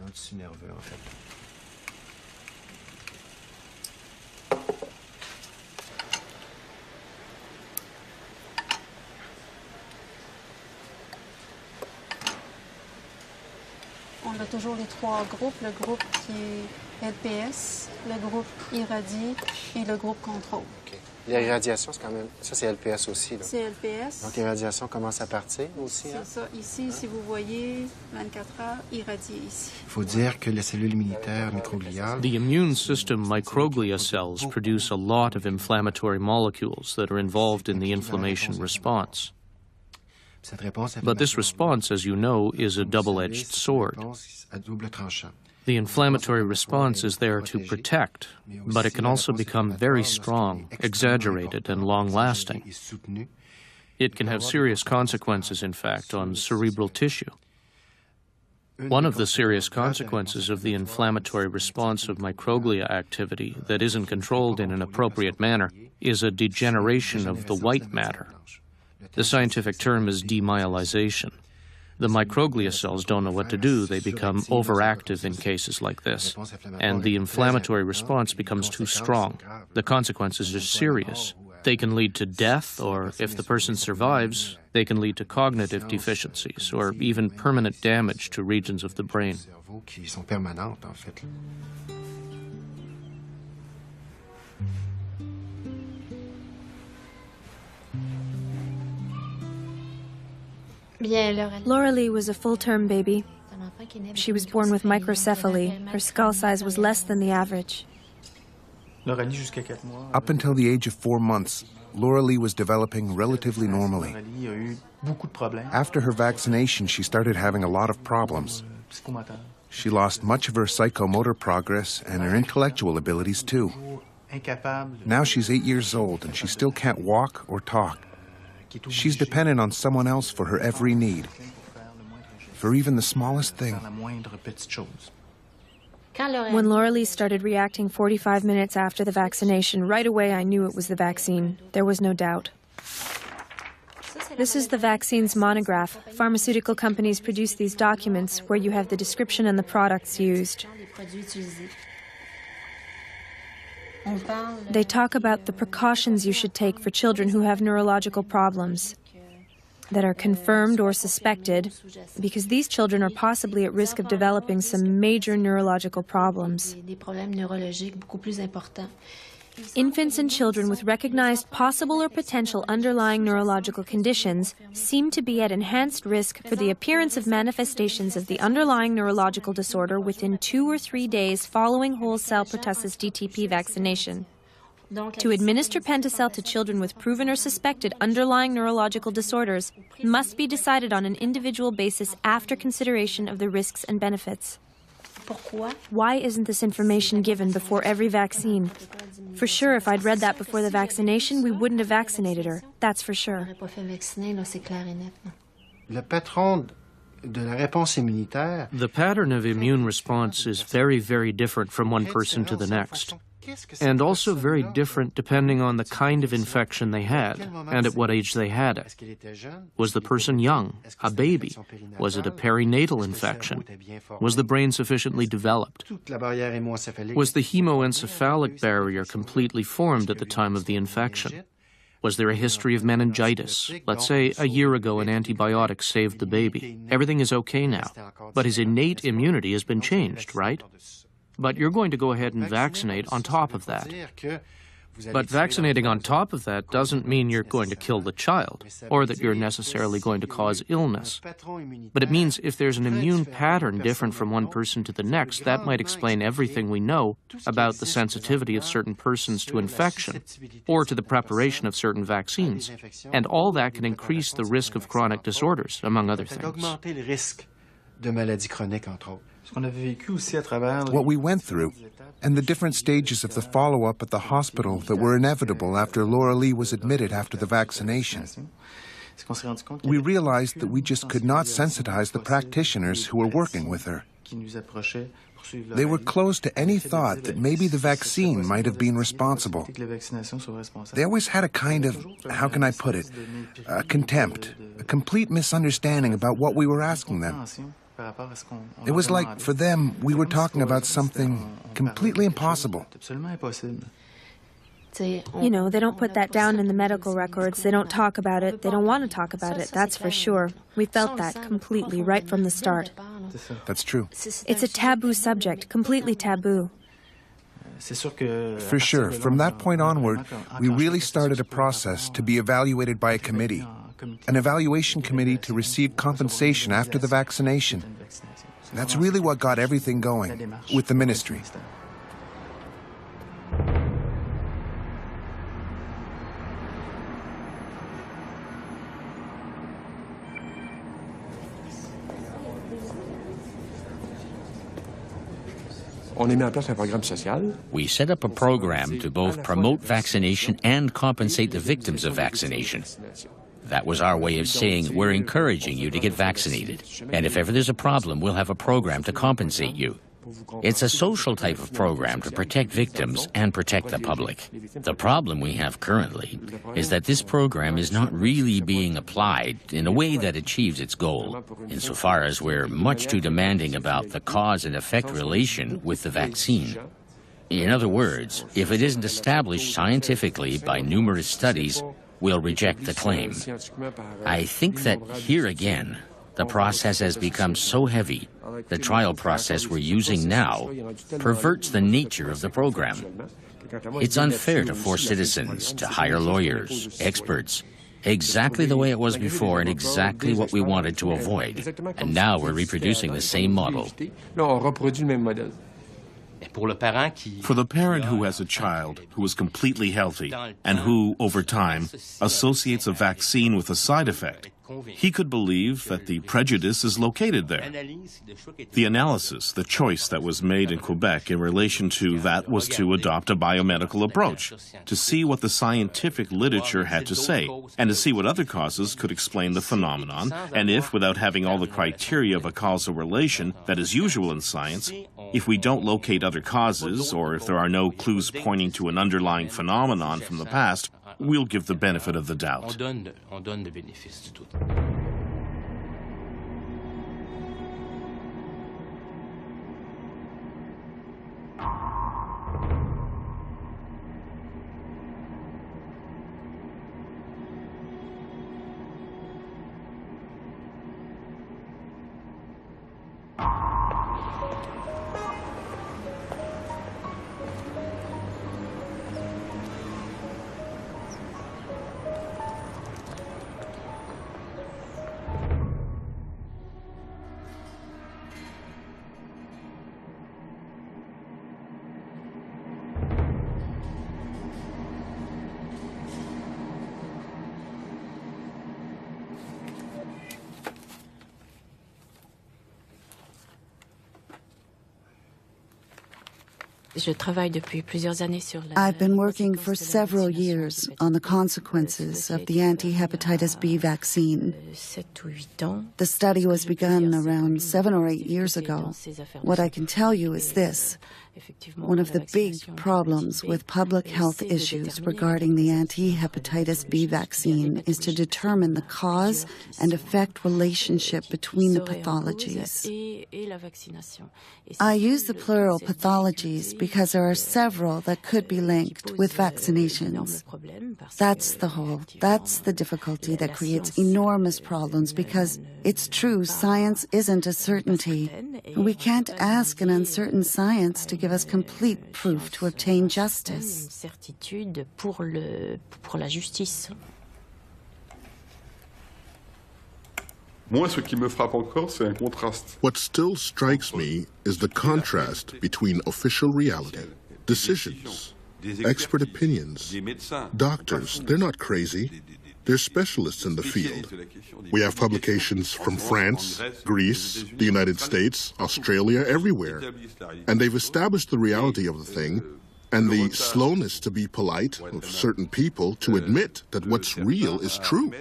on a toujours les trois groupes, le groupe qui est LPS, le groupe irradie et le groupe contrôle. Okay. L'irradiation, c'est quand même... Ça, c'est LPS aussi, là. C'est LPS. Donc, l'irradiation commence à partir aussi, hein? C'est ça. Ici, si vous voyez, 24 heures, irradié ici. Il faut dire que les cellules immunitaires microgliales... The immune system microglia cells produce a lot of inflammatory molecules that are involved in the inflammation response. But this response, as you know, is a double-edged sword. The inflammatory response is there to protect, but it can also become very strong, exaggerated, and long-lasting. It can have serious consequences, in fact, on cerebral tissue. One of the serious consequences of the inflammatory response of microglia activity that isn't controlled in an appropriate manner is a degeneration of the white matter. The scientific term is demyelization. The microglia cells don't know what to do. They become overactive in cases like this, and the inflammatory response becomes too strong. The consequences are serious. They can lead to death, or if the person survives, they can lead to cognitive deficiencies, or even permanent damage to regions of the brain. Laura Lee was a full-term baby. She was born with microcephaly. Her skull size was less than the average. Up until the age of 4 months, Laura Lee was developing relatively normally. After her vaccination, she started having a lot of problems. She lost much of her psychomotor progress and her intellectual abilities too. Now she's 8 years old and she still can't walk or talk. She's dependent on someone else for her every need, for even the smallest thing. When Laura Lee started reacting 45 minutes after the vaccination, right away I knew it was the vaccine. There was no doubt. This is the vaccine's monograph. Pharmaceutical companies produce these documents where you have the description and the products used. They talk about the precautions you should take for children who have neurological problems that are confirmed or suspected, because these children are possibly at risk of developing some major neurological problems. Infants and children with recognized possible or potential underlying neurological conditions seem to be at enhanced risk for the appearance of manifestations of the underlying neurological disorder within 2 or 3 days following whole cell pertussis DTP vaccination. To administer Pentacel to children with proven or suspected underlying neurological disorders must be decided on an individual basis after consideration of the risks and benefits. Why isn't this information given before every vaccine? For sure, if I'd read that before the vaccination, we wouldn't have vaccinated her. That's for sure. Le patron de la réponse immunitaire. The pattern of immune response is very, very different from one person to the next, and also very different depending on the kind of infection they had and at what age they had it. Was the person young, a baby? Was it a perinatal infection? Was the brain sufficiently developed? Was the hemoencephalic barrier completely formed at the time of the infection? Was there a history of meningitis? Let's say a year ago an antibiotic saved the baby. Everything is okay now, but his innate immunity has been changed, right? But you're going to go ahead and vaccinate on top of that. But vaccinating on top of that doesn't mean you're going to kill the child, or that you're necessarily going to cause illness. But it means if there's an immune pattern different from one person to the next, that might explain everything we know about the sensitivity of certain persons to infection, or to the preparation of certain vaccines. And all that can increase the risk of chronic disorders, among other things. What we went through, and the different stages of the follow-up at the hospital that were inevitable after Laura Lee was admitted after the vaccination. We realized that we just could not sensitize the practitioners who were working with her. They were closed to any thought that maybe the vaccine might have been responsible. They always had a kind of, how can I put it, a contempt, a complete misunderstanding about what we were asking them. It was like, for them, we were talking about something completely impossible. You know, they don't put that down in the medical records. They don't talk about it. They don't want to talk about it, that's for sure. We felt that completely right from the start. That's true. It's a taboo subject, completely taboo. For sure. From that point onward, we really started a process to be evaluated by a committee, an evaluation committee to receive compensation after the vaccination. That's really what got everything going with the ministry. We set up a program to both promote vaccination and compensate the victims of vaccination. That was our way of saying we're encouraging you to get vaccinated. And if ever there's a problem, we'll have a program to compensate you. It's a social type of program to protect victims and protect the public. The problem we have currently is that this program is not really being applied in a way that achieves its goal, insofar as we're much too demanding about the cause and effect relation with the vaccine. In other words, if it isn't established scientifically by numerous studies, we'll reject the claim. I think that here again, the process has become so heavy, the trial process we're using now perverts the nature of the program. It's unfair to force citizens to hire lawyers, experts, exactly the way it was before and exactly what we wanted to avoid. And now we're reproducing the same model. For the parent who has a child who is completely healthy and who, over time, associates a vaccine with a side effect, he could believe that the prejudice is located there. The analysis, the choice that was made in Quebec in relation to that was to adopt a biomedical approach, to see what the scientific literature had to say, and to see what other causes could explain the phenomenon, and if, without having all the criteria of a causal relation that is usual in science, if we don't locate other causes, or if there are no clues pointing to an underlying phenomenon from the past, we'll give the benefit of the doubt. I've been working for several years on the consequences of the anti-hepatitis B vaccine. The study was begun around 7 or 8 years ago. What I can tell you is this. One of the big problems with public health issues regarding the anti-hepatitis B vaccine is to determine the cause and effect relationship between the pathologies. I use the plural pathologies because there are several that could be linked with vaccinations. That's the difficulty that creates enormous problems because it's true, science isn't a certainty. We can't ask an uncertain science to give us complete proof to obtain justice. What still strikes me is the contrast between official reality, decisions, expert opinions. Doctors, they're not crazy. They're specialists in the field. We have publications from France, Greece, the United States, Australia, everywhere. And they've established the reality of the thing and the slowness to be polite of certain people to admit that what's real is true.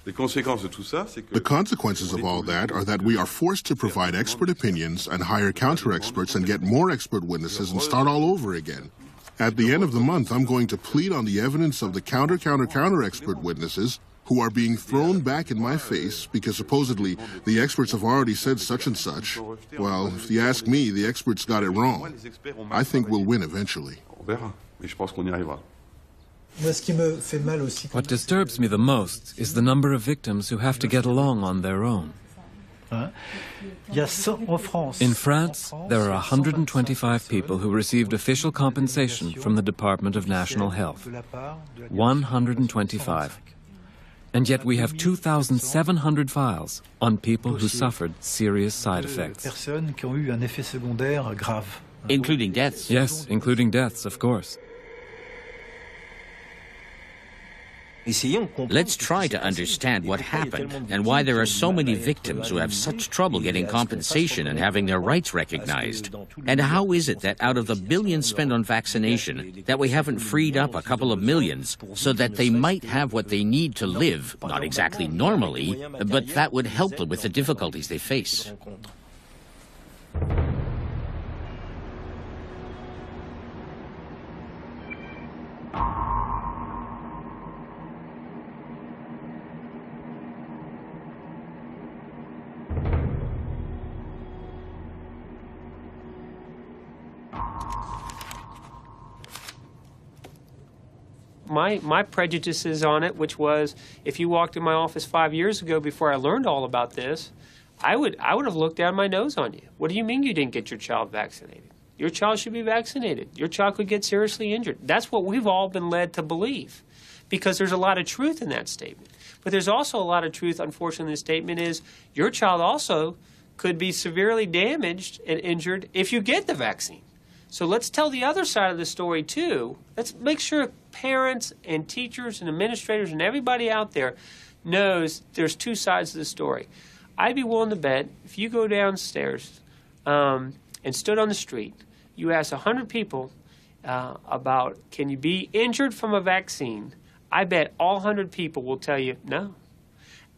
The consequences of all that are that we are forced to provide expert opinions and hire counter-experts and get more expert witnesses and start all over again. At the end of the month, I'm going to plead on the evidence of the counter-expert witnesses who are being thrown back in my face because supposedly the experts have already said such and such. Well, if you ask me, the experts got it wrong. I think we'll win eventually. What disturbs me the most is the number of victims who have to get along on their own. In France, there are 125 people who received official compensation from the Department of National Health. 125. And yet we have 2,700 files on people who suffered serious side effects. Including deaths? Yes, including deaths, of course. Let's try to understand what happened and why there are so many victims who have such trouble getting compensation and having their rights recognized. And how is it that out of the billions spent on vaccination, that we haven't freed up a couple of millions so that they might have what they need to live, not exactly normally, but that would help them with the difficulties they face? My prejudices on it, which was if you walked in my office 5 years ago before I learned all about this, I would have looked down my nose on you. What do you mean you didn't get your child vaccinated? Your child should be vaccinated. Your child could get seriously injured. That's what we've all been led to believe, because there's a lot of truth in that statement. But there's also a lot of truth, unfortunately, in the statement is your child also could be severely damaged and injured if you get the vaccine. So let's tell the other side of the story, too. Let's make sure parents and teachers and administrators and everybody out there knows there's two sides of the story. I'd be willing to bet if you go downstairs and stood on the street, you ask 100 people about can you be injured from a vaccine, I bet all 100 people will tell you no.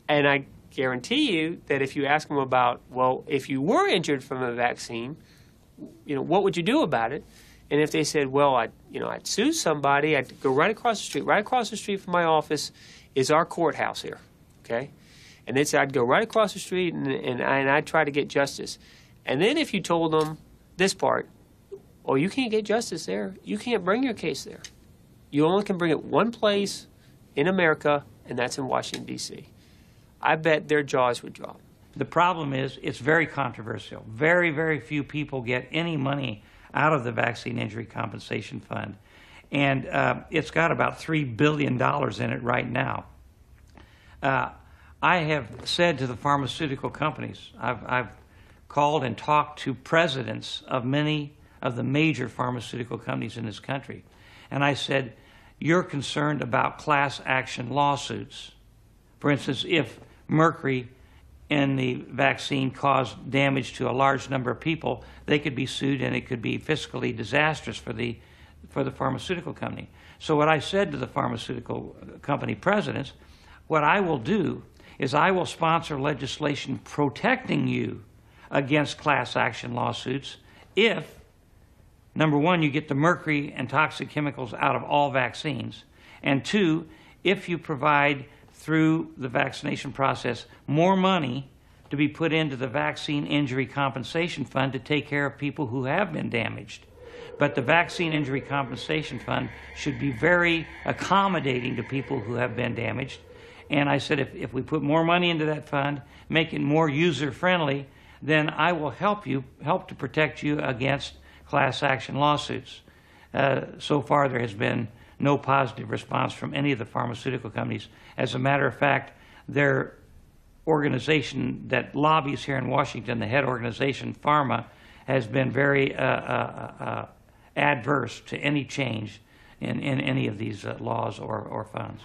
And I guarantee you that if you ask them about, well, if you were injured from a vaccine, what would you do about it? And if they said, well, I'd sue somebody, I'd go right across the street. Right across the street from my office is our courthouse here, okay? And they'd say, I'd go right across the street and I'd try to get justice. And then if you told them this part, oh, you can't get justice there. You can't bring your case there. You only can bring it one place in America, and that's in Washington, D.C. I bet their jaws would drop. The problem is it's very controversial. Very, very few people get any money out of the Vaccine Injury Compensation Fund. And it's got about $3 billion in it right now. I have said to the pharmaceutical companies, I've called and talked to presidents of many of the major pharmaceutical companies in this country. And I said, you're concerned about class action lawsuits. For instance, if Mercury and the vaccine caused damage to a large number of people, they could be sued and it could be fiscally disastrous for the pharmaceutical company. So what I said to the pharmaceutical company presidents, what I will do is I will sponsor legislation protecting you against class action lawsuits if, number one, you get the mercury and toxic chemicals out of all vaccines, and two, if you provide through the vaccination process more money to be put into the Vaccine Injury Compensation Fund to take care of people who have been damaged. But the Vaccine Injury Compensation Fund should be very accommodating to people who have been damaged. And I said, if we put more money into that fund, make it more user-friendly, then I will help to protect you against class action lawsuits. So far, there has been no positive response from any of the pharmaceutical companies. As a matter of fact, their organization that lobbies here in Washington, the head organization, Pharma, has been very adverse to any change in any of these laws or funds.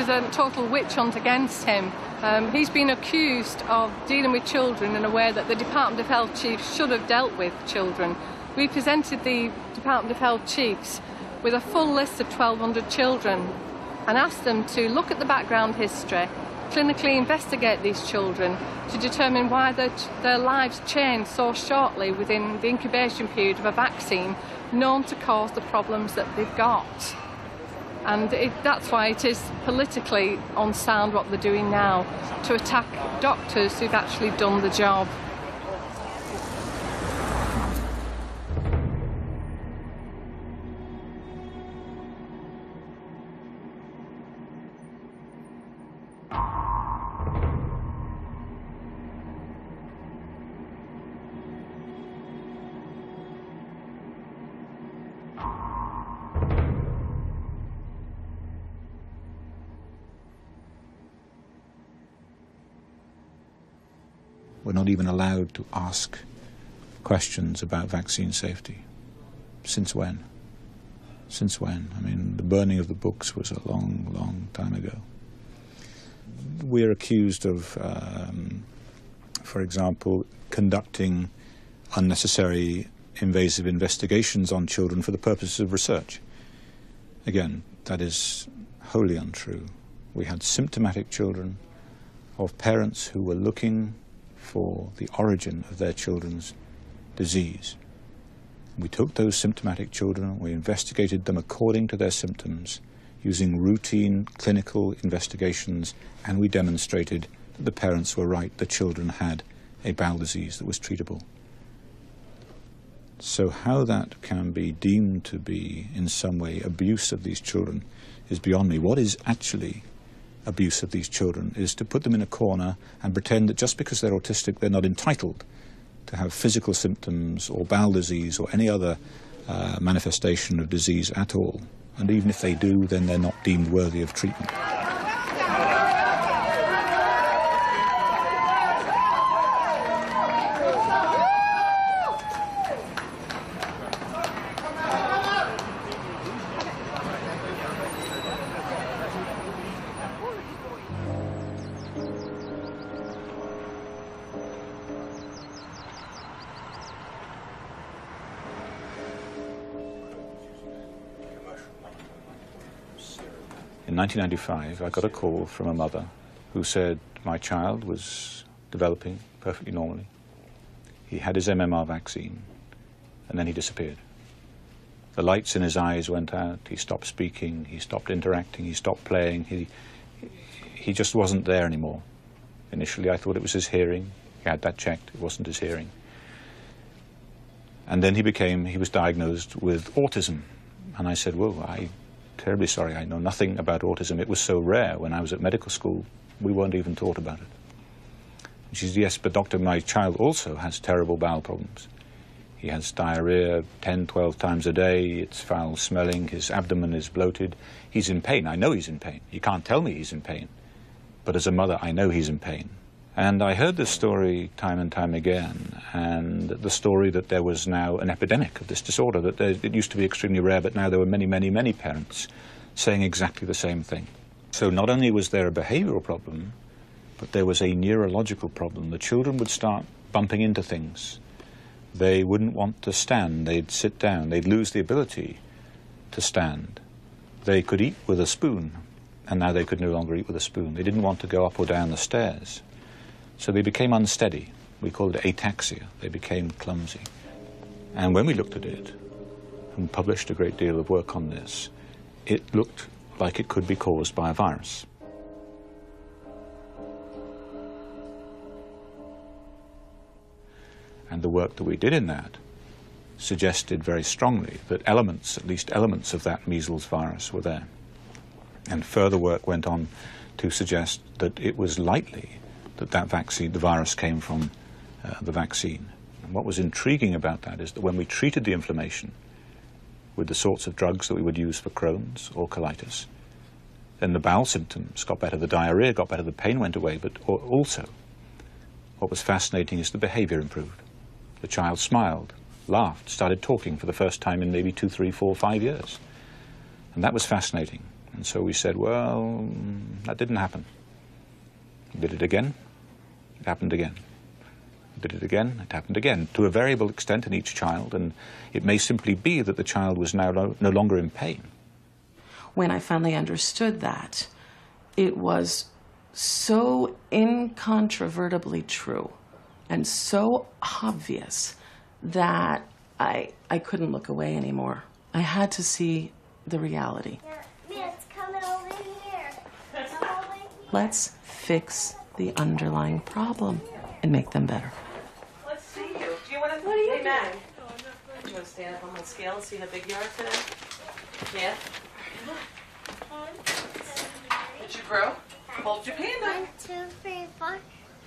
there's a total witch hunt against him. He's been accused of dealing with children in a way that the Department of Health chiefs should have dealt with children. We presented the Department of Health chiefs with a full list of 1,200 children and asked them to look at the background history, clinically investigate these children to determine why their lives changed so shortly within the incubation period of a vaccine known to cause the problems that they've got. And that's why it is politically unsound what they're doing now, to attack doctors who've actually done the job. We're not even allowed to ask questions about vaccine safety. Since when? Since when? I mean, the burning of the books was a long, long time ago. We're accused of, for example, conducting unnecessary invasive investigations on children for the purposes of research. Again, that is wholly untrue. We had symptomatic children of parents who were looking for the origin of their children's disease. We took those symptomatic children, we investigated them according to their symptoms, using routine clinical investigations, and we demonstrated that the parents were right, the children had a bowel disease that was treatable. So how that can be deemed to be in some way abuse of these children is beyond me. What is actually abuse of these children is to put them in a corner and pretend that just because they're autistic they're not entitled to have physical symptoms or bowel disease or any other manifestation of disease at all. And even if they do, then they're not deemed worthy of treatment. In 1995, I got a call from a mother who said my child was developing perfectly normally. He had his MMR vaccine, and then he disappeared. The lights in his eyes went out, he stopped speaking, he stopped interacting, he stopped playing, he just wasn't there anymore. Initially I thought it was his hearing. He had that checked, it wasn't his hearing. And then he was diagnosed with autism. And I said, well, I'm terribly sorry, I know nothing about autism. It was so rare when I was at medical school, we weren't even taught about it. And she said, yes, but doctor, my child also has terrible bowel problems. He has diarrhea 10, 12 times a day, it's foul smelling, his abdomen is bloated. He's in pain, I know he's in pain. He can't tell me he's in pain. But as a mother, I know he's in pain. And I heard this story time and time again, and the story that there was now an epidemic of this disorder, that it used to be extremely rare, but now there were many, many, many parents saying exactly the same thing. So not only was there a behavioral problem, but there was a neurological problem. The children would start bumping into things. They wouldn't want to stand, they'd sit down, they'd lose the ability to stand. They could eat with a spoon, and now they could no longer eat with a spoon. They didn't want to go up or down the stairs. So they became unsteady. We called it ataxia. They became clumsy. And when we looked at it and published a great deal of work on this, it looked like it could be caused by a virus. And the work that we did in that suggested very strongly that elements, at least elements of that measles virus were there. And further work went on to suggest that it was likely that vaccine, the virus, came from the vaccine. And what was intriguing about that is that when we treated the inflammation with the sorts of drugs that we would use for Crohn's or colitis, then the bowel symptoms got better, the diarrhea got better, the pain went away, but also what was fascinating is the behavior improved. The child smiled, laughed, started talking for the first time in maybe 2, 3, 4, 5 years. And that was fascinating. And so we said, well, that didn't happen. We did it again, it happened again. We did it again, it happened again, to a variable extent in each child, and it may simply be that the child was now no longer in pain. When I finally understood that, it was so incontrovertibly true and so obvious that I couldn't look away anymore. I had to see the reality. Yeah, it's coming over here. Let's fix the underlying problem and make them better. Let's see you. Do you want to? What are you Hey, Mac. doing? Do you want to stand up on my scale and see how big you are today? Yeah? Did you grow? Hold your panda. 1, 2, 3, 4,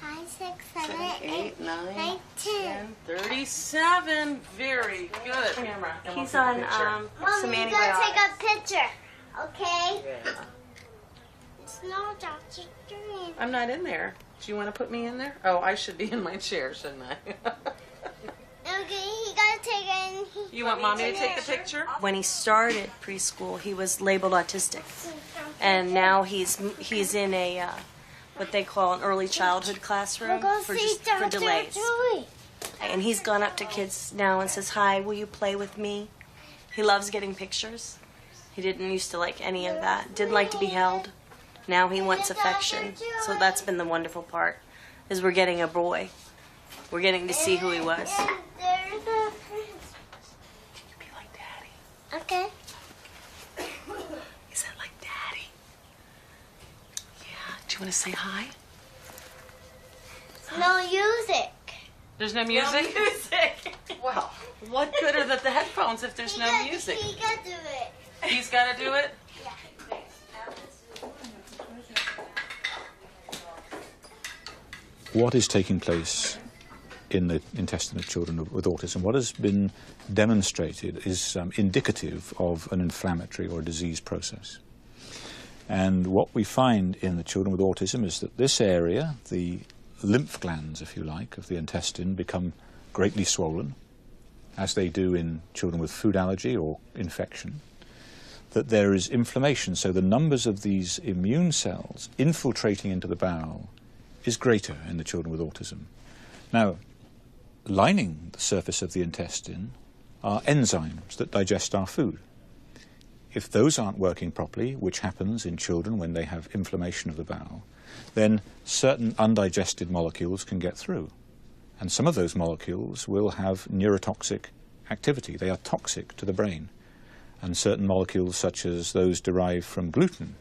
5, 6, 7, 8, 9, 10. 37. Very good. Camera. He's on Mommy, you gotta take a picture, okay? Yeah. It's no Dr. Dream. I'm not in there. Do you want to put me in there? Oh, I should be in my chair, shouldn't I? Okay, he gotta take it. You want Mommy to take the picture? When he started preschool, he was labeled autistic, and now he's in a what they call an early childhood classroom for delays. And he's gone up to kids now and says, "Hi, will you play with me?" He loves getting pictures. He didn't used to like any of that. Didn't like to be held. Now he wants affection. So that's been the wonderful part, is we're getting a boy. We're getting to see who he was. Okay. Is that like Daddy? Yeah. Do you want to say hi? No music. There's no music? No music. Well, what good are the headphones if there's no music? He gotta do it. He's got to do it? What is taking place in the intestine of children with autism, what has been demonstrated is indicative of an inflammatory or disease process. And what we find in the children with autism is that this area, the lymph glands, if you like, of the intestine become greatly swollen, as they do in children with food allergy or infection, that there is inflammation, so the numbers of these immune cells infiltrating into the bowel is greater in the children with autism. Now, lining the surface of the intestine are enzymes that digest our food. If those aren't working properly, which happens in children when they have inflammation of the bowel, then certain undigested molecules can get through. And some of those molecules will have neurotoxic activity. They are toxic to the brain. And certain molecules, such as those derived from gluten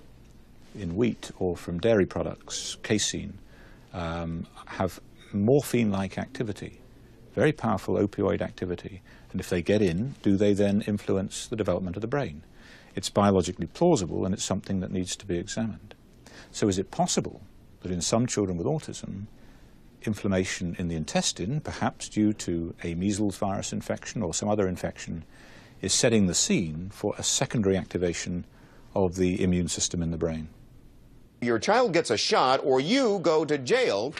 in wheat or from dairy products, casein, have morphine-like activity, very powerful opioid activity. And if they get in, do they then influence the development of the brain? It's biologically plausible, and it's something that needs to be examined. So is it possible that in some children with autism, inflammation in the intestine, perhaps due to a measles virus infection or some other infection, is setting the scene for a secondary activation of the immune system in the brain? Your child gets a shot or you go to jail.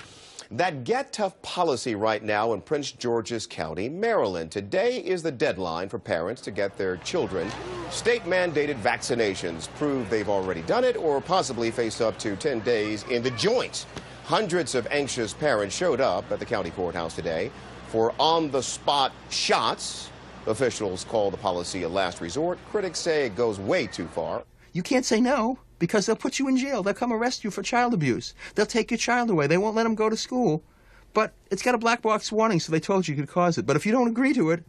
That Get Tough policy right now in Prince George's County, Maryland. Today is the deadline for parents to get their children state-mandated vaccinations. Prove they've already done it or possibly face up to 10 days in the joint. Hundreds of anxious parents showed up at the county courthouse today for on-the-spot shots. Officials call the policy a last resort. Critics say it goes way too far. You can't say no, because they'll put you in jail. They'll come arrest you for child abuse. They'll take your child away. They won't let them go to school. But it's got a black box warning, so they told you could cause it. But if you don't agree to it,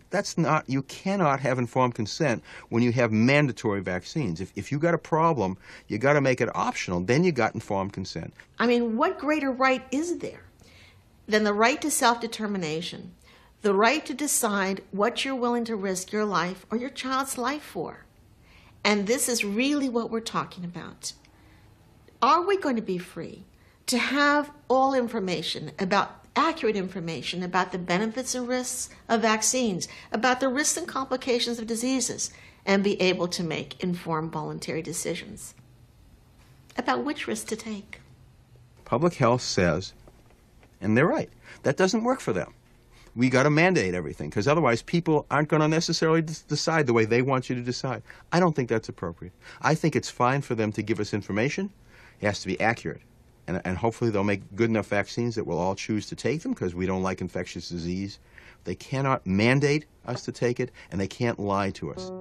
you cannot have informed consent when you have mandatory vaccines. If you got a problem, you got to make it optional. Then you got informed consent. I mean, what greater right is there than the right to self-determination, the right to decide what you're willing to risk your life or your child's life for? And this is really what we're talking about. Are we going to be free to have all information accurate information about the benefits and risks of vaccines, about the risks and complications of diseases, and be able to make informed voluntary decisions about which risk to take? Public health says, and they're right, that doesn't work for them. we got to mandate everything, because otherwise people aren't going to necessarily decide the way they want you to decide. I don't think that's appropriate. I think it's fine for them to give us information. It has to be accurate. And hopefully they'll make good enough vaccines that we'll all choose to take them, because we don't like infectious disease. They cannot mandate us to take it, and they can't lie to us.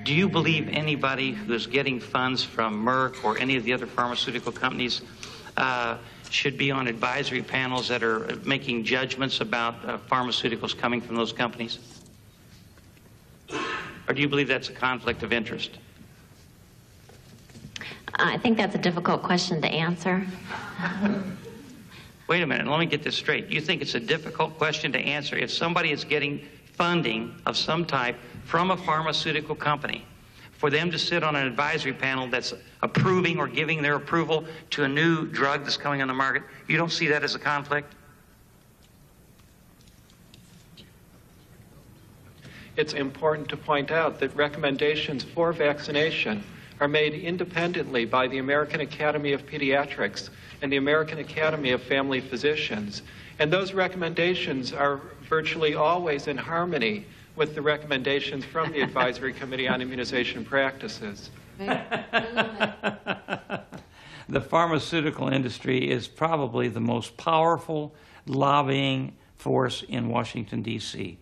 Do you believe anybody who's getting funds from Merck or any of the other pharmaceutical companies should be on advisory panels that are making judgments about pharmaceuticals coming from those companies? Or do you believe that's a conflict of interest? I think that's a difficult question to answer. Wait a minute, let me get this straight. You think it's a difficult question to answer if somebody is getting funding of some type from a pharmaceutical company, for them to sit on an advisory panel that's approving or giving their approval to a new drug that's coming on the market? You don't see that as a conflict? It's important to point out that recommendations for vaccination are made independently by the American Academy of Pediatrics and the American Academy of Family Physicians. And those recommendations are virtually always in harmony with the recommendations from the Advisory Committee on Immunization Practices. The pharmaceutical industry is probably the most powerful lobbying force in Washington, D.C.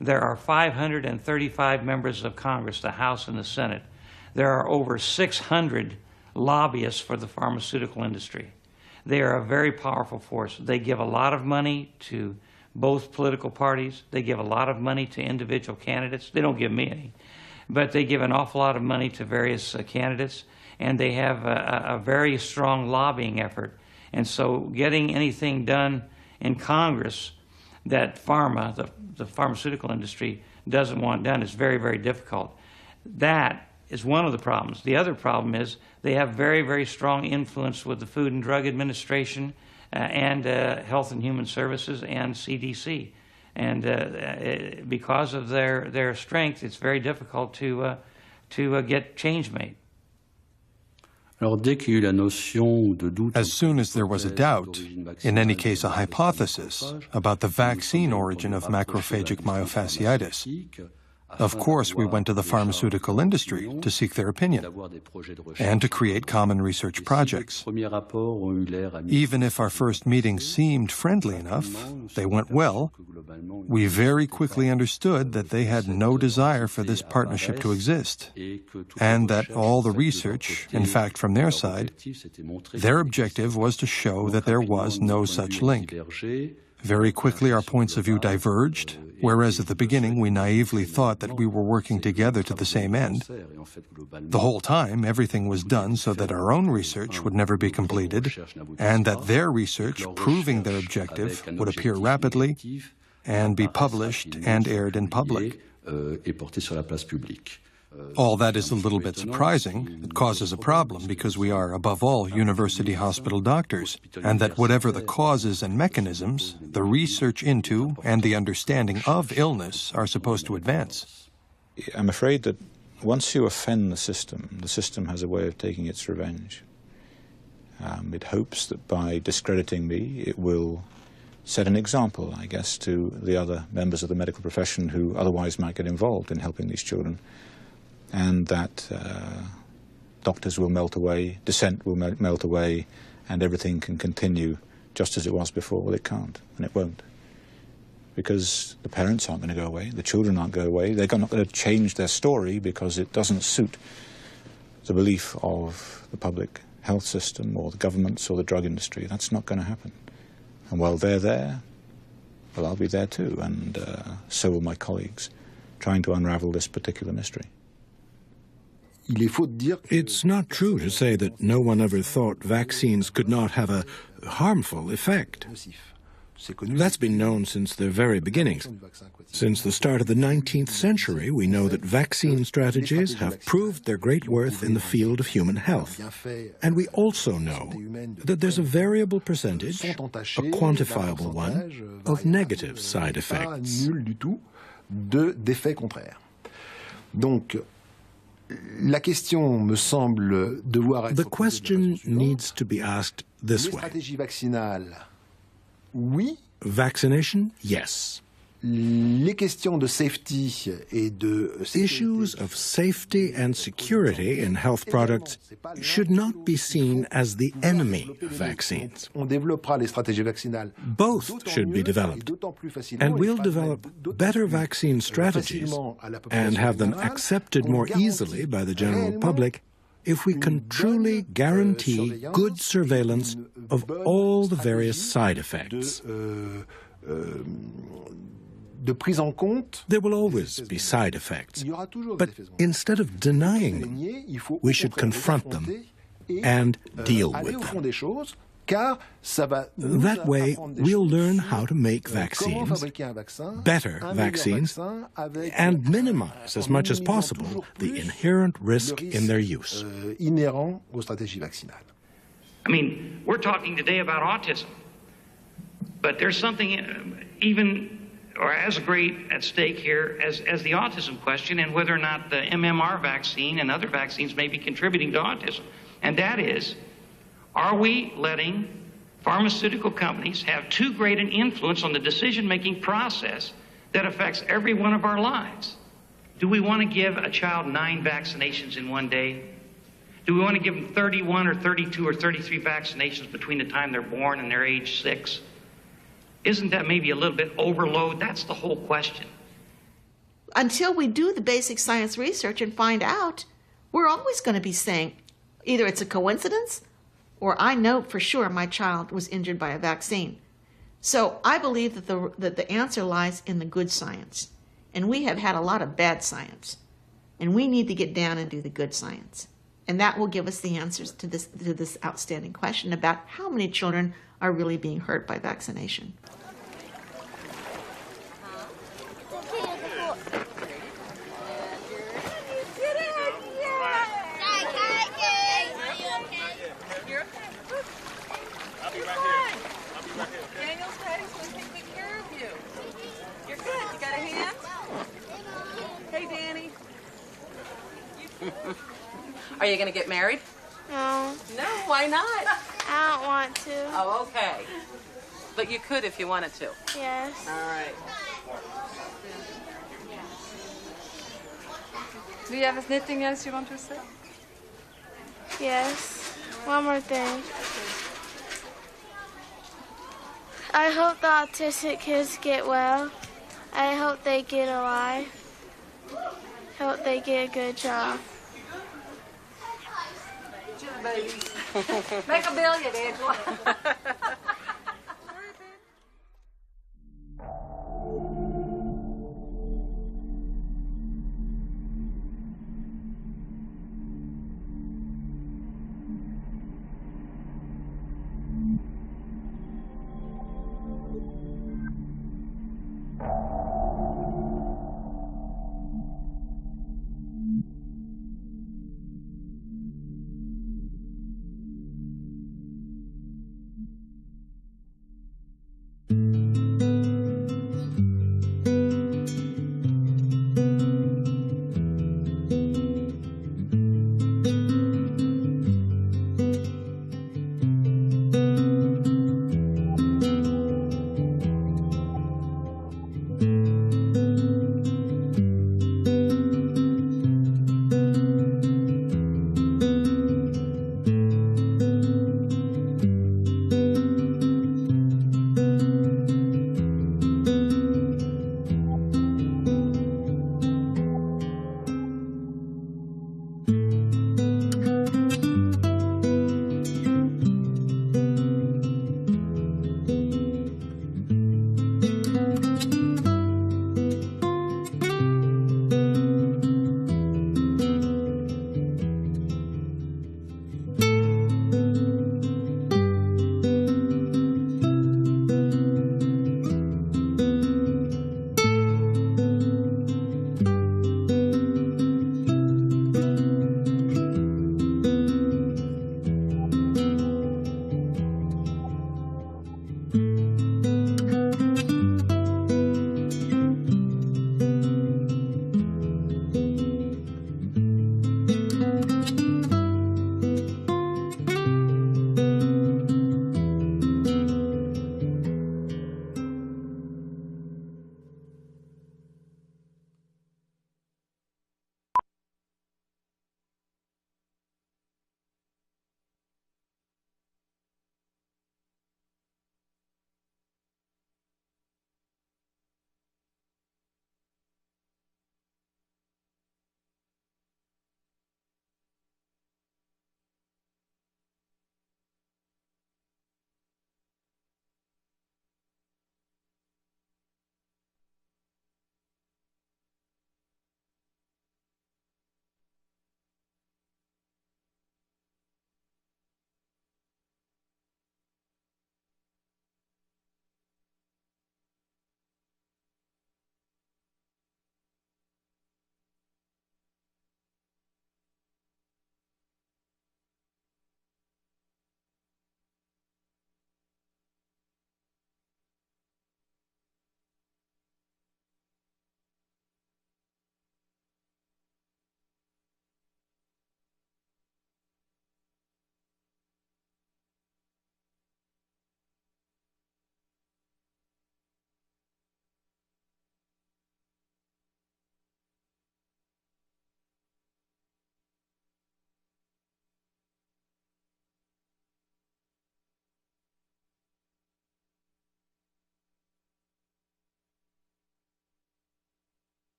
There are 535 members of Congress, the House and the Senate. There are over 600 lobbyists for the pharmaceutical industry. They are a very powerful force. They give a lot of money to both political parties. They give a lot of money to individual candidates. They don't give me any, but they give an awful lot of money to various candidates, and they have a very strong lobbying effort. And so getting anything done in Congress that the pharmaceutical industry doesn't want done is very, very difficult. That is one of the problems. The other problem is they have very, very strong influence with the Food and Drug Administration and Health and Human Services and CDC. And because of their strength, it's very difficult to get change made. As soon as there was a doubt, in any case a hypothesis, about the vaccine origin of macrophagic myofasciitis, of course we went to the pharmaceutical industry to seek their opinion and to create common research projects. Even if our first meetings seemed friendly enough, they went well, we very quickly understood that they had no desire for this partnership to exist, and that all the research, in fact from their side, their objective was to show that there was no such link. Very quickly our points of view diverged, whereas at the beginning we naively thought that we were working together to the same end. The whole time everything was done so that our own research would never be completed, and that their research proving their objective would appear rapidly and be published and aired in public. All that is a little bit surprising. It causes a problem because we are, above all, university hospital doctors, and that whatever the causes and mechanisms, the research into and the understanding of illness are supposed to advance. I'm afraid that once you offend the system has a way of taking its revenge. It hopes that by discrediting me, it will set an example, I guess, to the other members of the medical profession who otherwise might get involved in helping these children. And that doctors will melt away, dissent will melt away, and everything can continue just as it was before. Well, it can't, and it won't. Because the parents aren't going to go away, the children aren't going to go away, they're not going to change their story because it doesn't suit the belief of the public health system or the governments or the drug industry. That's not going to happen. And while they're there, well, I'll be there too, and so will my colleagues, trying to unravel this particular mystery. It's not true to say that no one ever thought vaccines could not have a harmful effect. That's been known since the very beginnings. Since the start of the 19th century, we know that vaccine strategies have proved their great worth in the field of human health. And we also know that there's a variable percentage, a quantifiable one, of negative side effects. The question needs to be asked this way. Vaccination, yes. Issues of safety and security in health products should not be seen as the enemy of vaccines. Both should be developed, and we'll develop better vaccine strategies and have them accepted more easily by the general public if we can truly guarantee good surveillance of all the various side effects. There will always be side effects, but instead of denying them, we should confront them and deal with them. That way, we'll learn how to make vaccines, better vaccines, and minimize as much as possible the inherent risk in their use. I mean, we're talking today about autism, but there's something even or as great at stake here as the autism question and whether or not the MMR vaccine and other vaccines may be contributing to autism. And that is, are we letting pharmaceutical companies have too great an influence on the decision-making process that affects every one of our lives? Do we want to give a child 9 vaccinations in one day? Do we want to give them 31 or 32 or 33 vaccinations between the time they're born and their age 6? Isn't that maybe a little bit overload? That's the whole question. Until we do the basic science research and find out, we're always going to be saying either it's a coincidence or I know for sure my child was injured by a vaccine. So I believe that the answer lies in the good science. And we have had a lot of bad science. And we need to get down and do the good science. And that will give us the answers to this outstanding question about how many children are really being hurt by vaccination. Are you going to get married? No. No, why not? I don't want to. Oh, okay. But you could if you wanted to. Yes. All right. Do you have anything else you want to say? Yes. One more thing. I hope the autistic kids get well. I hope they get alive. I hope they get a good job. Make a billion, Angela.